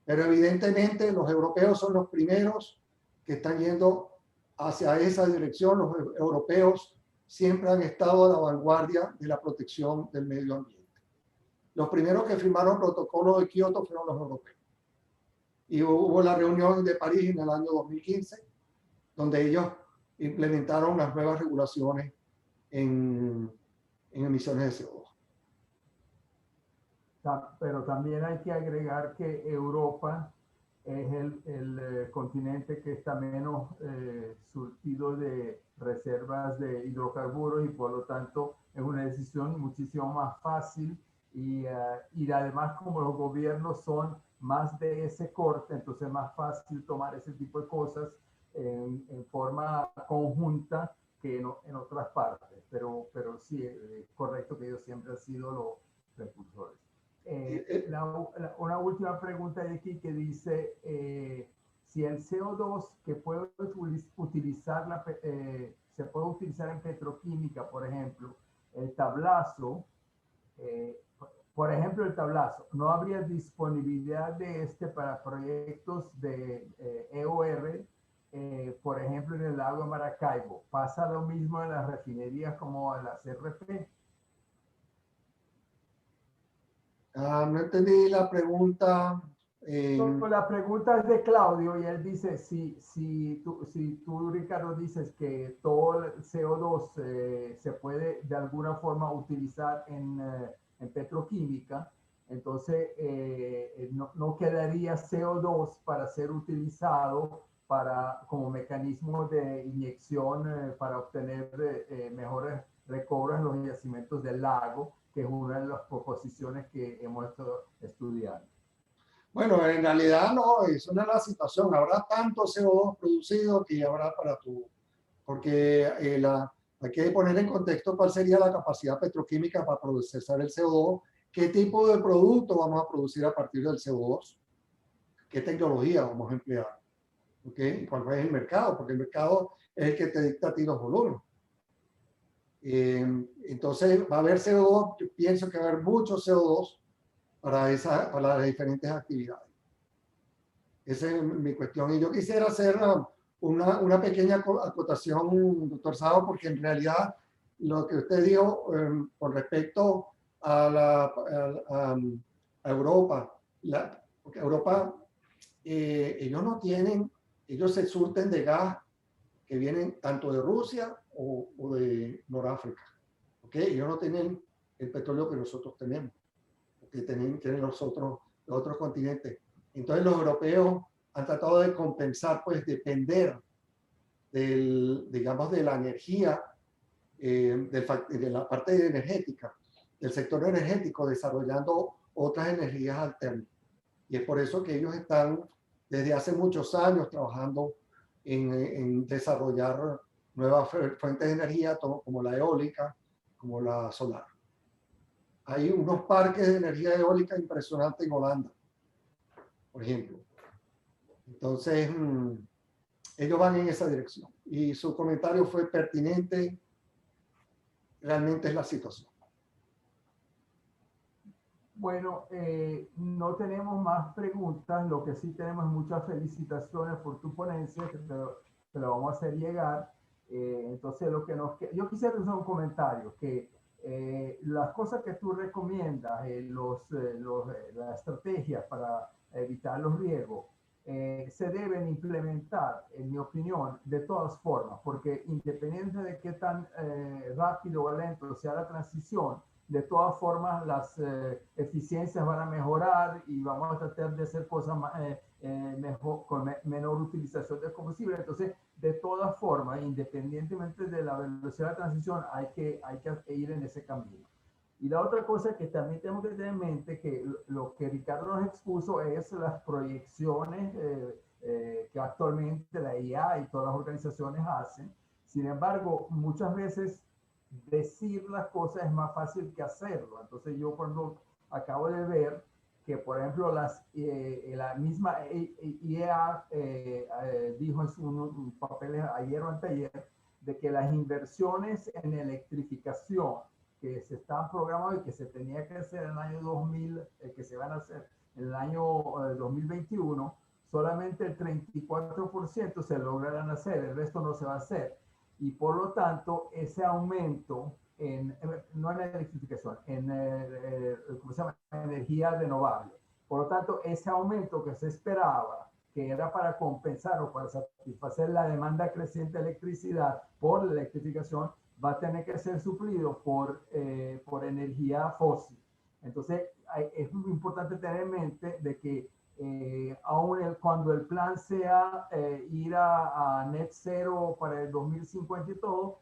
Pero evidentemente los europeos son los primeros que están yendo hacia esa dirección. Los europeos siempre han estado a la vanguardia de la protección del medio ambiente. Los primeros que firmaron el protocolo de Kioto fueron los europeos. Y hubo la reunión de París en el año 2015, donde ellos implementaron unas nuevas regulaciones en emisiones de CO2. Pero también hay que agregar que Europa es el continente que está menos surtido de reservas de hidrocarburos y por lo tanto es una decisión muchísimo más fácil y además como los gobiernos son más de ese corte, entonces es más fácil tomar ese tipo de cosas en forma conjunta que en otras partes, pero sí, es correcto que ellos siempre han sido los precursores. Una última pregunta de aquí que dice si el CO2 que puede utilizar se puede utilizar en petroquímica, por ejemplo, el tablazo, por ejemplo, el tablazo, ¿no habría disponibilidad de este para proyectos de EOR, por ejemplo, en el lago de Maracaibo? ¿Pasa lo mismo en las refinerías como en las RP? No entendí la pregunta. La pregunta es de Claudio y él dice, si tú, Ricardo, dices que todo el CO2 se puede de alguna forma utilizar en petroquímica, entonces no quedaría CO2 para ser utilizado como mecanismo de inyección para obtener mejores recobros en los yacimientos del lago, que es una de las proposiciones que hemos estado estudiando. Bueno, en realidad no, eso no es la situación. Habrá tanto CO2 producido que habrá para tu... Porque hay que poner en contexto cuál sería la capacidad petroquímica para procesar el CO2, qué tipo de producto vamos a producir a partir del CO2, qué tecnología vamos a emplear, ¿ok? ¿Cuál es el mercado? Porque el mercado es el que te dicta a ti los volúmenes. Entonces va a haber CO2, yo pienso que va a haber mucho CO2 para las diferentes actividades. Esa es mi cuestión. Y yo quisiera hacer una pequeña acotación, doctor Sado, porque en realidad lo que usted dijo con respecto a Europa, porque Europa, ellos no tienen, ellos se surten de gas que vienen tanto de Rusia o de Noráfrica. ¿Okay? Ellos no tienen el petróleo que nosotros tenemos, que tienen los otros continentes. Entonces los europeos han tratado de compensar, pues depender digamos, de la energía, de la parte energética, del sector energético, desarrollando otras energías alternas. Y es por eso que ellos están desde hace muchos años trabajando en desarrollar nuevas fuentes de energía, como la eólica, como la solar. Hay unos parques de energía eólica impresionantes en Holanda, por ejemplo. Entonces, ellos van en esa dirección. Y su comentario fue pertinente. Realmente es la situación. Bueno, no tenemos más preguntas. Lo que sí tenemos es muchas felicitaciones por tu ponencia, que te lo vamos a hacer llegar. Entonces, yo quisiera hacer un comentario, que las cosas que tú recomiendas, las estrategias para evitar los riesgos, se deben implementar, en mi opinión, de todas formas, porque independiente de qué tan rápido o lento sea la transición, de todas formas las eficiencias van a mejorar y vamos a tratar de hacer cosas mejor, con menor utilización de combustible. Entonces, de todas formas, independientemente de la velocidad de transición, hay que ir en ese camino. Y la otra cosa que también tenemos que tener en mente, que lo que Ricardo nos expuso es las proyecciones que actualmente la IA y todas las organizaciones hacen. Sin embargo, muchas veces decir las cosas es más fácil que hacerlo. Entonces yo, por ejemplo, acabo de ver que, por ejemplo, la misma IEA dijo en sus papeles ayer o anteayer de que las inversiones en electrificación que se están programando y que se tenía que hacer en el año 2000, que se van a hacer en el año 2021, solamente el 34% se lograrán hacer, el resto no se va a hacer. Y por lo tanto, ese aumento, no en electrificación, ¿cómo se llama? Energía renovable. Por lo tanto, ese aumento que se esperaba, que era para compensar o para satisfacer la demanda creciente de electricidad por la electrificación, va a tener que ser suplido por energía fósil. Entonces, es muy importante tener en mente de que cuando el plan sea ir a net cero para el 2050 y todo,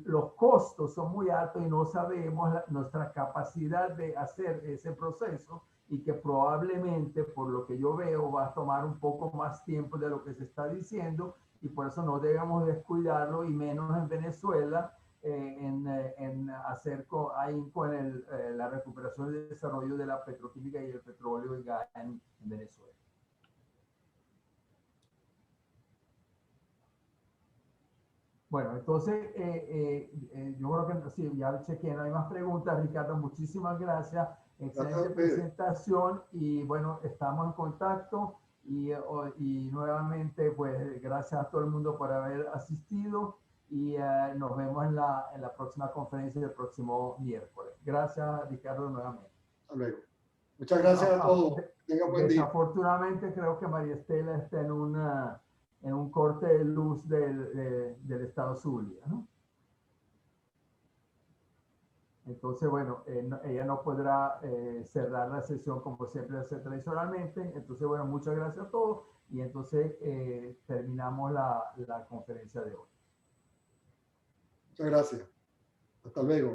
los costos son muy altos y no sabemos nuestra capacidad de hacer ese proceso, y que probablemente, por lo que yo veo, va a tomar un poco más tiempo de lo que se está diciendo, y por eso no debemos descuidarlo, y menos en Venezuela, en hacer ahínco en la recuperación y desarrollo de la petroquímica y el petróleo y gas en Venezuela. Bueno, entonces yo creo que sí, ya chequeé, no hay más preguntas. Ricardo, muchísimas gracias. Excelente presentación, y bueno, estamos en contacto, y nuevamente pues gracias a todo el mundo por haber asistido, y nos vemos en la próxima conferencia del próximo miércoles. Gracias, Ricardo, nuevamente. Hasta luego. Muchas gracias a todos. Tengan buen día. Desafortunadamente creo que María Estela está en un corte de luz del estado Zulia, ¿no? Entonces, bueno, ella no podrá cerrar la sesión como siempre hace tradicionalmente. Entonces, bueno, muchas gracias a todos, y entonces terminamos la conferencia de hoy. Muchas gracias. Hasta luego.